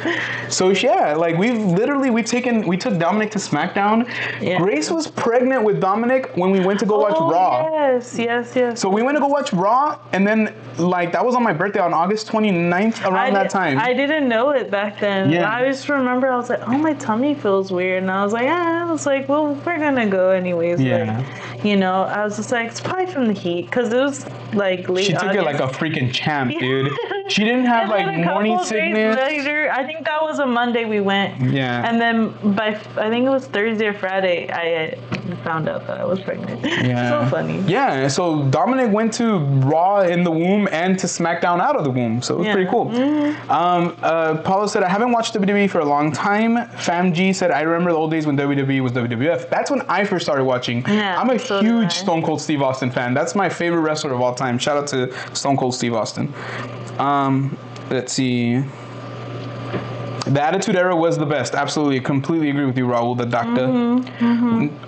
So, yeah, like we took Dominic to SmackDown. Yeah. Grace was pregnant with Dominic when we went to go watch Raw. Yes. So we went to go watch Raw, and then, like, that was on my birthday on August 29th, around that time. I didn't know it back then. Yeah. I just remember I was like, oh, my tummy feels weird. And I was like, well, we're going to go anyways. Yeah. Like, I was just like, it's probably from the heat. Because it was like late She took August. it like a freaking champ, dude. She didn't have like morning sickness. Later, I think that was a Monday we went. Yeah. And then I think it was Thursday or Friday, I found out that I was pregnant. Yeah. So funny. Yeah. So Dominic went to Raw in the womb and to SmackDown out of the womb. So it was pretty cool. Mm-hmm. Paulo said, I haven't watched WWE for a long time. FamG said, I remember the old days when WWE was WWF. That's when I first started watching. Yeah, I'm a huge Stone Cold Steve Austin fan. That's my favorite wrestler of all time. Shout out to Stone Cold Steve Austin. Let's see. The Attitude Era was the best. Absolutely. Completely agree with you, Raul, the doctor.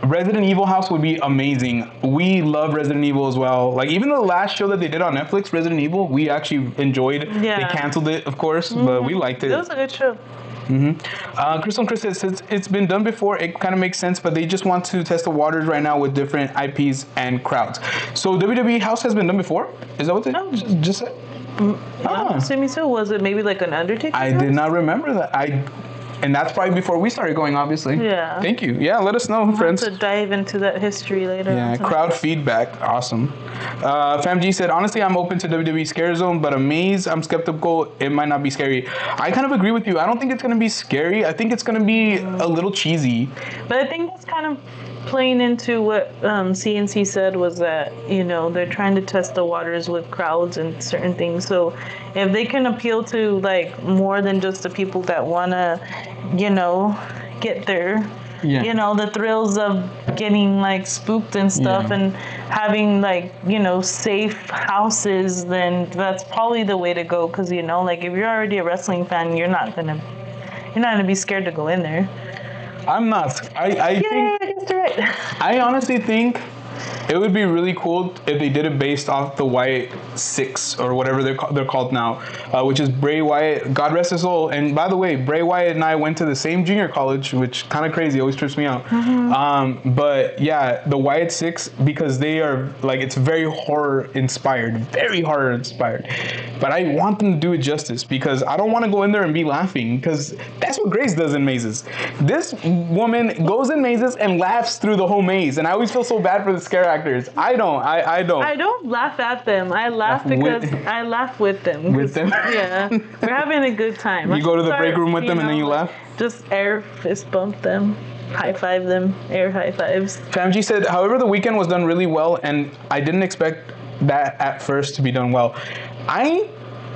Resident Evil House would be amazing. We love Resident Evil as well. Like, even the last show that they did on Netflix, Resident Evil, we actually enjoyed. Yeah. They canceled it, of course, but we liked it. It was a good show. Crystal Chris says it's been done before. It kind of makes sense, but they just want to test the waters right now with different IPs and crowds. So WWE House has been done before? Is that what they just said? I'm assuming so. Was it maybe like an Undertaker? I did not remember that. And that's probably before we started going, obviously. Yeah. Thank you. Yeah, let us know, friends. We'll have to dive into that history later. Yeah, crowd feedback. Awesome. FamG said, honestly, I'm open to WWE Scare Zone, but Amaze, I'm skeptical. It might not be scary. I kind of agree with you. I don't think it's going to be scary. I think it's going to be a little cheesy. But I think it's kind of playing into what CNC said was that, they're trying to test the waters with crowds and certain things. So if they can appeal to like more than just the people that want to, get their, the thrills of getting like spooked and stuff. Yeah. And having like, you know, safe houses, then that's probably the way to go. Because, you know, like if you're already a wrestling fan, you're not gonna be scared to go in there. I'm not. I think. I guess you're right. I honestly think it would be really cool if they did it based off the Wyatt 6 or whatever they're called now, which is Bray Wyatt, God rest his soul. And by the way, Bray Wyatt and I went to the same junior college, which kind of crazy, always trips me out. But yeah, the Wyatt 6, because they are like, it's very horror inspired. But I want them to do it justice, because I don't want to go in there and be laughing, because that's what Grace does in mazes. This woman goes in mazes and laughs through the whole maze, and I always feel so bad for the scare actors. I don't. I don't laugh at them. I laugh because I laugh with them. With them? Yeah. We're having a good time. You go to the break room with them and then you laugh? Just air fist bump them, high five them, air high fives. Famji said, however, the weekend was done really well, and I didn't expect that at first to be done well. I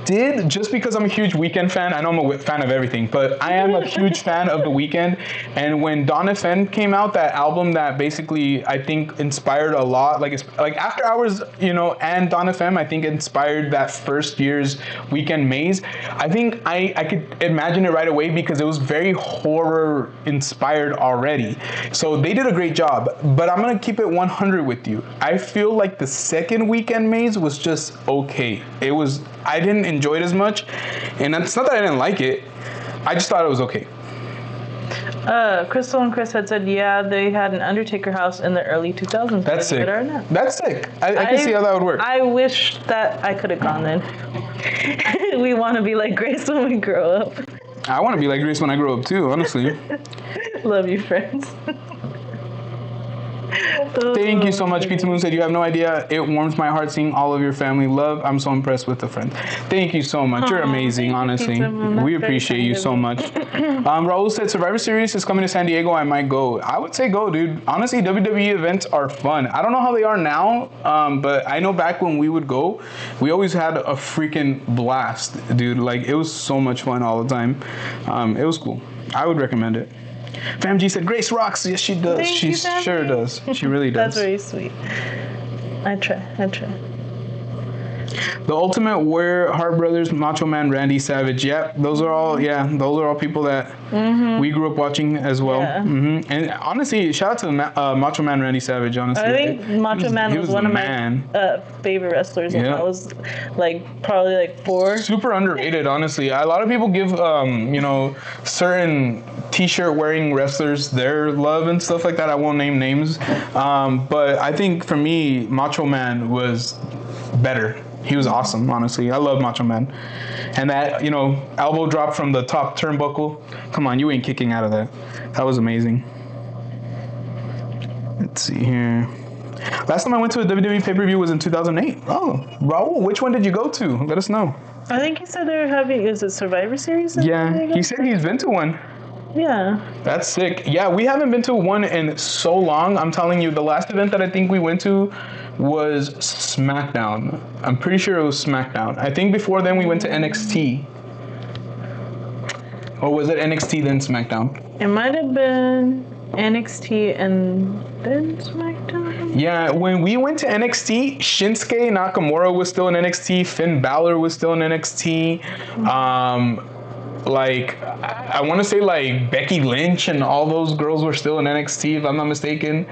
did, just because I'm a huge Weeknd fan. I know I'm a fan of everything, but I am a huge fan of The Weeknd. And when Dawn FM came out, that album that basically I think inspired a lot, like After Hours, you know, and Dawn FM, I think inspired that first year's Weeknd maze. I think I could imagine it right away because it was very horror inspired already. So they did a great job, but I'm gonna keep it 100 with you. I feel like the second Weeknd maze was just okay. I didn't enjoy it as much, and it's not that I didn't like it. I just thought it was okay. Crystal and Chris had said, yeah, they had an Undertaker house in the early 2000s. That's sick. That's sick. I can see how that would work. I wish that I could have gone then. We want to be like Grace when we grow up. I want to be like Grace when I grow up too, honestly. Love you, friends. Thank you so much. Pizza Moon said, you have no idea. It warms my heart seeing all of your family love. I'm so impressed with the friends. Thank you so much. You're amazing, honestly. We appreciate you so much. Raul said, Survivor Series is coming to San Diego. I might go. I would say go, dude. Honestly, WWE events are fun. I don't know how they are now, but I know back when we would go, we always had a freaking blast, dude. Like, it was so much fun all the time. It was cool. I would recommend it. Fam G said, Grace rocks. Yes, she does. She sure does. She really does. That's very sweet. I try. The Ultimate Warrior, Hart Brothers, Macho Man, Randy Savage. Yep, those are all people that we grew up watching as well. Yeah. And honestly, shout out to Macho Man, Randy Savage, honestly. I think Macho Man was one of my favorite wrestlers when I was probably 4. Super underrated, honestly. A lot of people give, certain t-shirt wearing wrestlers their love and stuff like that. I won't name names. But I think for me, Macho Man was better. He was awesome, honestly. I love Macho Man. And that, elbow drop from the top turnbuckle. Come on, you ain't kicking out of that. That was amazing. Let's see here. Last time I went to a WWE pay-per-view was in 2008. Oh, Raul, which one did you go to? Let us know. I think he said they're having, is it Survivor Series? Yeah, he said he's been to one. Yeah. That's sick. Yeah, we haven't been to one in so long. I'm telling you, the last event that I think we went to was SmackDown. I'm pretty sure it was SmackDown. I think before then we went to NXT. Or was it NXT then SmackDown? It might have been NXT and then SmackDown. Yeah, when we went to NXT, Shinsuke Nakamura was still in NXT. Finn Balor was still in NXT. I want to say Becky Lynch and all those girls were still in NXT, if I'm not mistaken.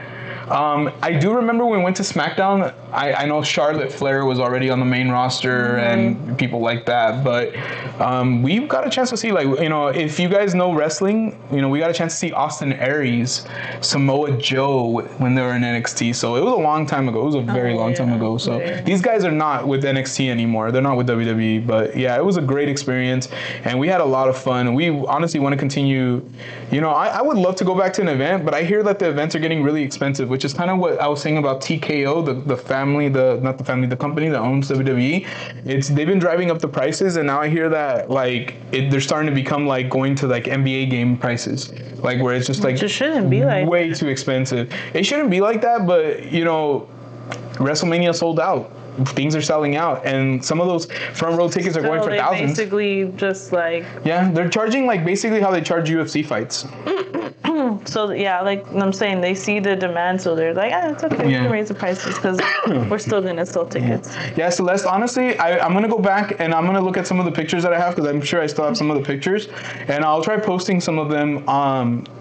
I do remember when we went to SmackDown, I know Charlotte Flair was already on the main roster and people like that, but we've got a chance to see, if you guys know wrestling, we got a chance to see Austin Aries, Samoa Joe when they were in NXT, so it was a long time ago. It was a very long time ago, so these guys are not with NXT anymore. They're not with WWE, but yeah, it was a great experience, and we had a lot of fun. We honestly want to continue, I would love to go back to an event, but I hear that the events are getting really expensive, which is kind of what I was saying about TKO, the company that owns WWE. They've been driving up the prices, and now I hear that they're starting to become going to NBA game prices, where it's just it shouldn't be way too expensive. It shouldn't be like that, but WrestleMania sold out. Things are selling out, and some of those front row tickets are going for thousands. Basically, just they're charging basically how they charge UFC fights. So yeah, like I'm saying, they see the demand, so they're like, it's okay, we can raise the prices because we're still gonna sell tickets. Yeah, Celeste, honestly, I'm gonna go back and I'm gonna look at some of the pictures that I have because I'm sure I still have some of the pictures, and I'll try posting some of them,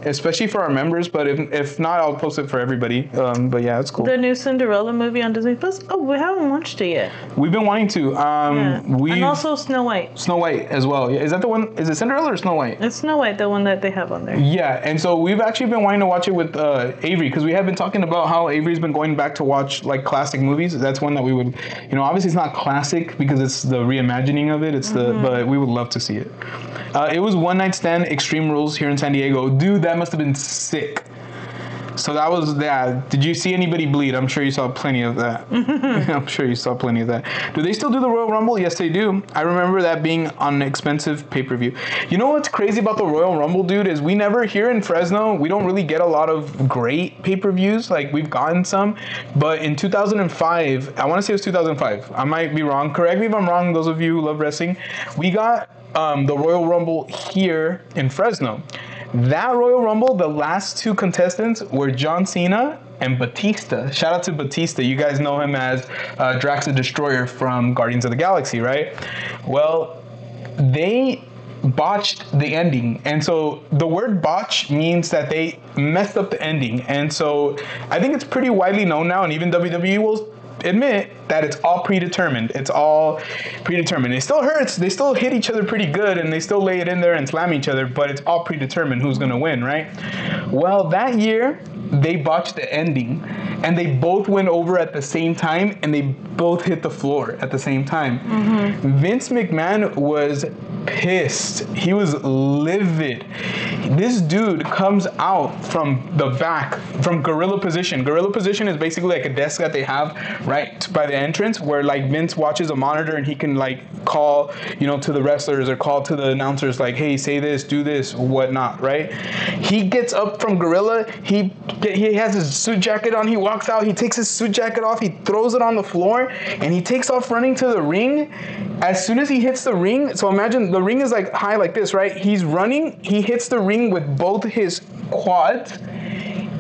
especially for our members. But if not, I'll post it for everybody. But yeah, it's cool. The new Cinderella movie on Disney Plus. Oh, we haven't watched it yet. We've been wanting to. And also Snow White. Snow White as well. Yeah, is that the one? Is it Cinderella or Snow White? It's Snow White, the one that they have on there. Yeah, and so we've actually been wanting to watch it with Avery because we have been talking about how Avery's been going back to watch like classic movies. That's one that we would, obviously it's not classic because it's the reimagining of it. It's but we would love to see it. It was One Night Stand Extreme Rules here in San Diego. Dude, that must have been sick. So that was that. Did you see anybody bleed? I'm sure you saw plenty of that. I'm sure you saw plenty of that. Do they still do the Royal Rumble? Yes, they do. I remember that being on an expensive pay-per-view. You know what's crazy about the Royal Rumble, dude, is we never, here in Fresno, we don't really get a lot of great pay-per-views. Like, we've gotten some. But in 2005, I want to say it was 2005. I might be wrong. Correct me if I'm wrong, those of you who love wrestling. We got the Royal Rumble here in Fresno. That Royal Rumble, the last two contestants were John Cena and Batista. Shout out to Batista. You guys know him as Drax the Destroyer from Guardians of the Galaxy, right? Well, they botched the ending. And so the word botch means that they messed up the ending. And so I think it's pretty widely known now, and even WWE will admit that it's all predetermined. It's all predetermined. It still hurts. They still hit each other pretty good and they still lay it in there and slam each other, but it's all predetermined who's going to win, right? Well, that year, they botched the ending and they both went over at the same time and they both hit the floor at the same time. Vince McMahon was pissed. He was livid. This dude comes out from the back, from gorilla position. Gorilla position is basically like a desk that they have right by the entrance where like Vince watches a monitor and he can like call, to the wrestlers or call to the announcers like, hey, say this, do this, whatnot, right? He gets up from gorilla. He has his suit jacket on. He walks out. He takes his suit jacket off. He throws it on the floor and he takes off running to the ring. As soon as he hits the ring, so imagine the ring is like high like this, right? He's running. He hits the ring with both his quads.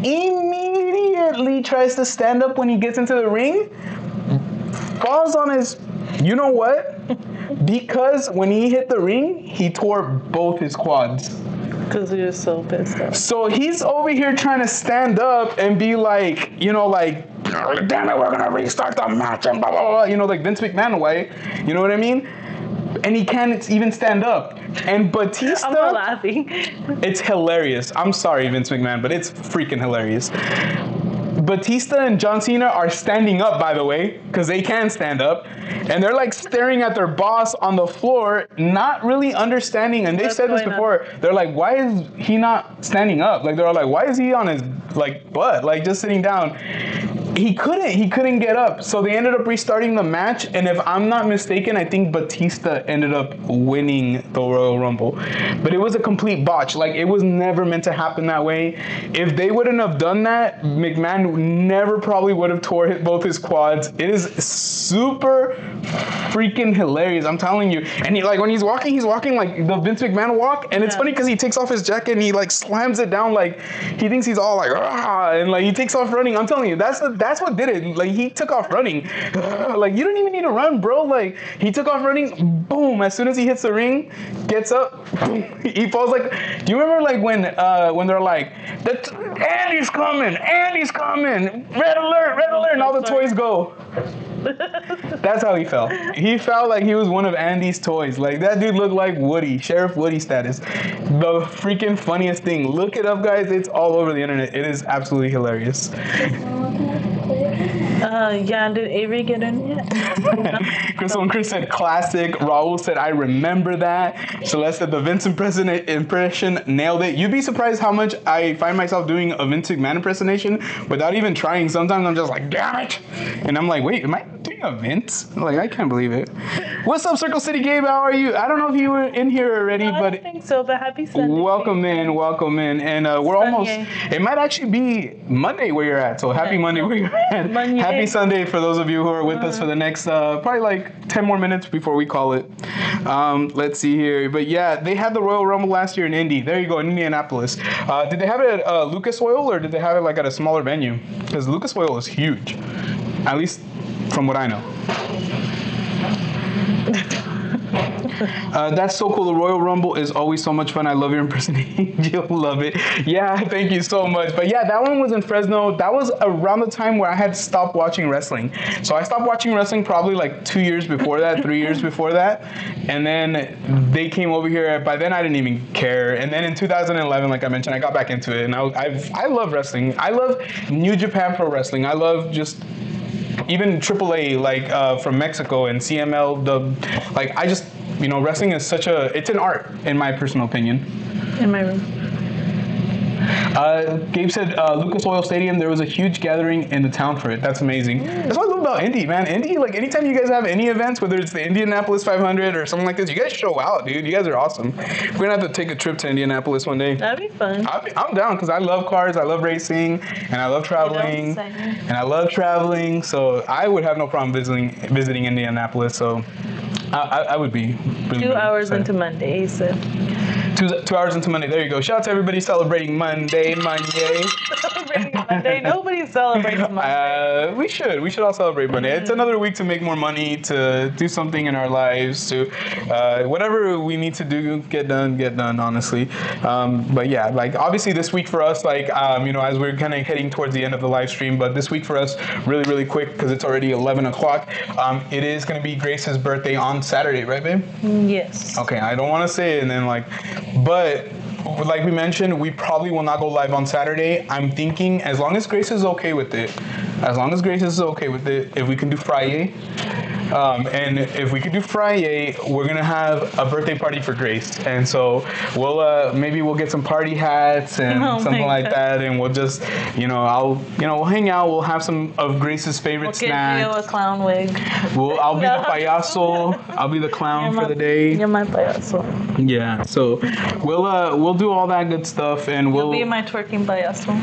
Immediately tries to stand up when he gets into the ring. Falls on his, you know what? Because when he hit the ring, he tore both his quads. Because he was so pissed off. So he's over here trying to stand up and be like, damn it, we're going to restart the match and blah, blah, blah. Like Vince McMahon way. You know what I mean? And he can't even stand up. And Batista... I'm not laughing. It's hilarious. I'm sorry, Vince McMahon, but it's freaking hilarious. Batista and John Cena are standing up, by the way, because they can stand up. And they're like staring at their boss on the floor, not really understanding. And they've said this before. They're like, why is he not standing up? Like, they're all like, why is he on his butt? Like, just sitting down. He couldn't get up. So they ended up restarting the match. And if I'm not mistaken, I think Batista ended up winning the Royal Rumble. But it was a complete botch. Like, it was never meant to happen that way. If they wouldn't have done that, McMahon never probably would have tore both his quads. It is super freaking hilarious. I'm telling you. And when he's walking like the Vince McMahon walk. And it's funny because he takes off his jacket and he like slams it down like he thinks he's all like, ah, and like he takes off running. I'm telling you, that's what did it. Like, he took off running. Like, you don't even need to run, bro. Like, he took off running. Boom. As soon as he hits the ring, gets up, boom, he falls like... Do you remember, like, when they're like, Andy's coming. Red alert. And all the toys go. That's how he felt. He felt like he was one of Andy's toys. Like, that dude looked like Woody. Sheriff Woody status. The freaking funniest thing. Look it up, guys. It's all over the internet. It is absolutely hilarious. Did Avery get in yet? Chris said classic. Raul said, I remember that. Celeste said the Vince impression nailed it. You'd be surprised how much I find myself doing a Vince McMahon impersonation without even trying. Sometimes I'm just like, damn it. And I'm like, wait, am I doing events? Like, I can't believe it. What's up, Circle City Gabe? How are you? I don't know if you were in here already, No, I but don't think so, but happy Sunday. welcome in. And we're almost, SunYay. it might actually be Monday where you're at. So happy Monday where you're at. Monday. Happy Sunday for those of you who are with us for the next probably like 10 more minutes before we call it. Let's see here. But yeah, they had the Royal Rumble last year in Indy. There you go, in Indianapolis. Did they have it at Lucas Oil or did they have it like at a smaller venue? Because Lucas Oil is huge, at least from what I know. That's so cool. The Royal Rumble is always so much fun. I love your impersonation. You'll love it. Yeah, thank you so much. But yeah, that one was in Fresno. That was around the time where I had stopped watching wrestling. So I stopped watching wrestling probably like 2 years before that, 3 years before that. And then they came over here. By then I didn't even care. And then in 2011, like I mentioned, I got back into it. And I love wrestling. I love New Japan Pro Wrestling. I love just even AAA, like from Mexico and CML, like I just, wrestling is it's an art in my personal opinion. In my room. Gabe said Lucas Oil Stadium, there was a huge gathering in the town for it. That's amazing. That's what I love about Indy, man. Indy, like anytime you guys have any events, whether it's the Indianapolis 500 or something like this, you guys show out, dude. You guys are awesome. We're going to have to take a trip to Indianapolis one day. That'd be fun. I'm down because I love cars, I love racing, and I love traveling. So I would have no problem visiting Indianapolis. So I would be really 2 hours excited. into Monday, he said. 2 hours into Monday. There you go. Shout out to everybody celebrating Monday. Celebrating Monday. Nobody celebrates Monday. We should all celebrate Monday. It's another week to make more money, to do something in our lives, to whatever we need to do, get done, honestly. But yeah, like obviously this week for us, like, as we're kind of heading towards the end of the live stream, but this week for us, really, really quick, because it's already 11 o'clock, it is going to be Grace's birthday on Saturday, right, babe? Yes. Okay, I don't want to say it and then but like we mentioned, we probably will not go live on Saturday. I'm thinking as long as Grace is okay with it, if we can do Friday, and if we could do Friday, we're gonna have a birthday party for Grace, and so maybe we'll get some party hats and something like that, and we'll just we'll hang out. We'll have some of Grace's favorite snacks. We'll get a clown wig. I'll be the payaso. I'll be the clown for the day. You're my payaso. Yeah, so we'll do all that good stuff, and You'll be my twerking payaso.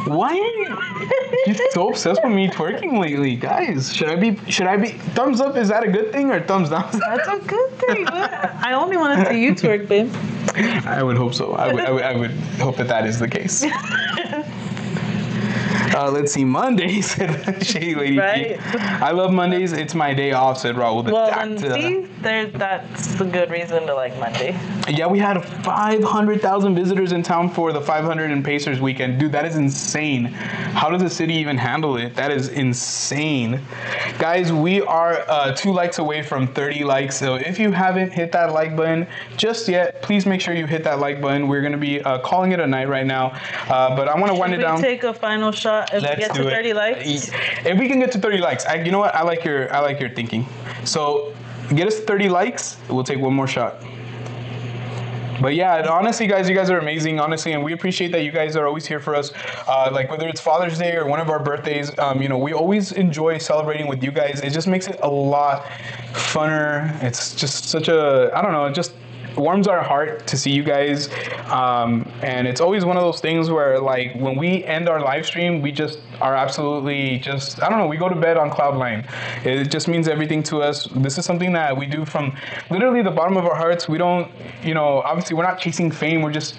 Why are you so obsessed with me twerking lately, guys? Should I be? Thumbs up, is that a good thing, or thumbs down? That's a good thing. I only want to see you twerk, babe. I would hope so. I would hope that is the case. Let's see, Mondays, said Shady Lady. Right? I love Mondays. It's my day off, said Raul. Well, then see, that's a good reason to like Monday. Yeah, we had 500,000 visitors in town for the 500 and Pacers weekend. Dude, that is insane. How does the city even handle it? That is insane. Guys, we are 2 likes away from 30 likes. So if you haven't hit that like button just yet, please make sure you hit that like button. We're going to be calling it a night right now. But I want to wind it down. Should we take a final shot if we get to 30 likes? If we can get to 30 likes, you know what? I like your thinking. So get us 30 likes. We'll take one more shot. But yeah, honestly, guys, you guys are amazing, honestly, and we appreciate that you guys are always here for us. Like whether it's Father's Day or one of our birthdays, we always enjoy celebrating with you guys. It just makes it a lot funner. It's just such a, I don't know, it just warms our heart to see you guys. And it's always one of those things where, like, when we end our live stream, we just are absolutely just, I don't know, we go to bed on cloud nine. It just means everything to us. This is something that we do from literally the bottom of our hearts. We don't, obviously we're not chasing fame. We're just,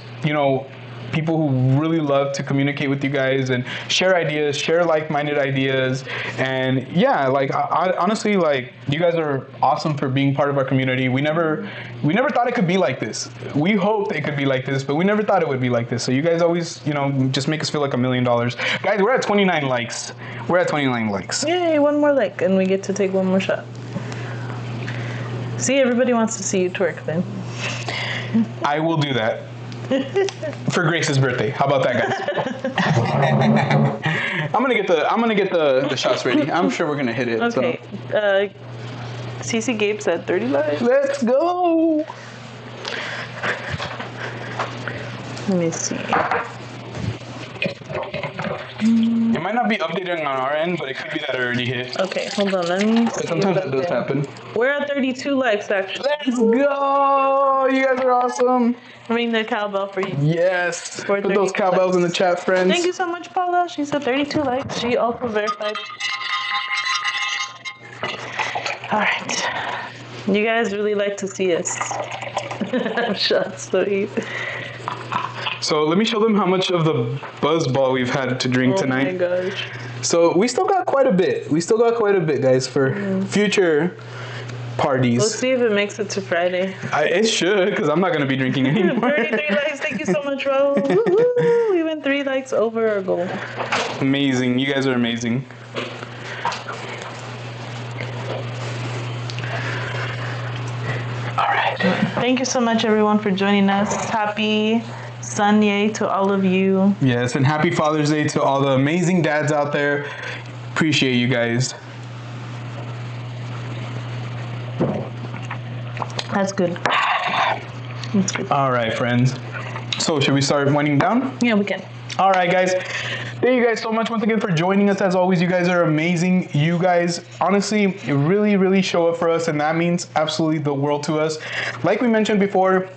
people who really love to communicate with you guys and share ideas, share like-minded ideas. And yeah, like I honestly, like, you guys are awesome for being part of our community. We never thought it could be like this. We hoped it could be like this, but we never thought it would be like this. So you guys always, just make us feel like $1 million. Guys, we're at 29 likes. Yay, one more like, and we get to take one more shot. See, everybody wants to see you twerk, then. I will do that. For Grace's birthday. How about that, guys? I'm gonna get the shots ready. I'm sure we're gonna hit it. Okay. So. CC Gabe said 30 likes. Let's go. Let me see. It might not be updating on our end, but it could be that it already hit. Okay, hold on. Let me see. Sometimes that does happen. We're at 32 likes, actually. Let's go! You guys are awesome. Ring the cowbell for you. Yes. For Put those 32 cowbells likes. in the chat, friends. Thank you so much, Paula. She said 32 likes. She also verified. All right. You guys really like to see us. I'm shocked, sweet. So let me show them how much of the buzz ball we've had to drink tonight. Oh my gosh. So we still got quite a bit. Guys, for future parties. Let's see if it makes it to Friday. It should, because I'm not going to be drinking anymore. 33 likes. Thank you so much, Raul. Woo-hoo. We went 3 likes over our goal. Amazing. You guys are amazing. All right. Thank you so much, everyone, for joining us. Happy SunYay to all of you. Yes, and happy Father's Day to all the amazing dads out there. Appreciate you guys. That's good. That's good. All right, friends. So should we start winding down? Yeah, we can. All right, guys. Thank you guys so much once again for joining us. As always, you guys are amazing. You guys, honestly, really, really show up for us, and that means absolutely the world to us. Like we mentioned before,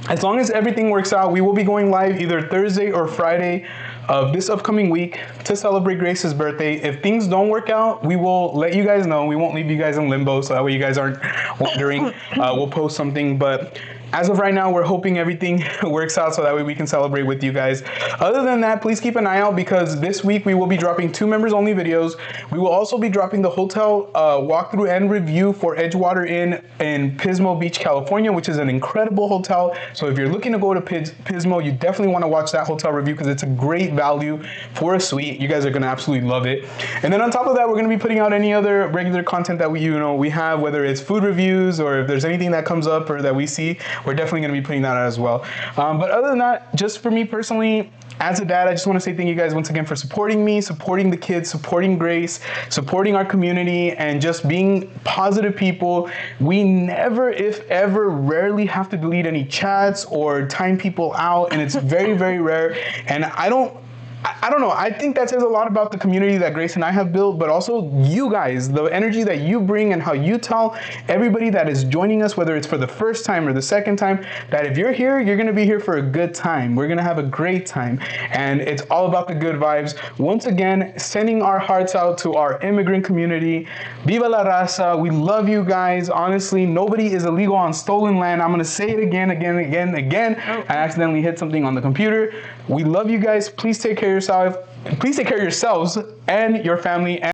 as long as everything works out, we will be going live either Thursday or Friday of this upcoming week to celebrate Grace's birthday. If things don't work out, we will let you guys know. We won't leave you guys in limbo, so that way you guys aren't wondering. We'll post something, but as of right now, we're hoping everything works out so that way we can celebrate with you guys. Other than that, please keep an eye out because this week we will be dropping 2 members only videos. We will also be dropping the hotel walkthrough and review for Edgewater Inn in Pismo Beach, California, which is an incredible hotel. So if you're looking to go to Pismo, you definitely want to watch that hotel review because it's a great value for a suite. You guys are going to absolutely love it. And then on top of that, we're going to be putting out any other regular content that we have, whether it's food reviews or if there's anything that comes up or that we see. We're definitely going to be putting that out as well. But other than that, just for me personally, as a dad, I just want to say thank you guys once again for supporting me, supporting the kids, supporting Grace, supporting our community, and just being positive people. We never, if ever, rarely have to delete any chats or time people out, and it's very, very rare. And I don't know. I think that says a lot about the community that Grace and I have built, but also you guys, the energy that you bring and how you tell everybody that is joining us, whether it's for the first time or the second time, that if you're here, you're going to be here for a good time. We're going to have a great time. And it's all about the good vibes. Once again, sending our hearts out to our immigrant community. Viva la raza. We love you guys. Honestly, nobody is illegal on stolen land. I'm going to say it again. I accidentally hit something on the computer. We love you guys. Please take care of yourselves and your family.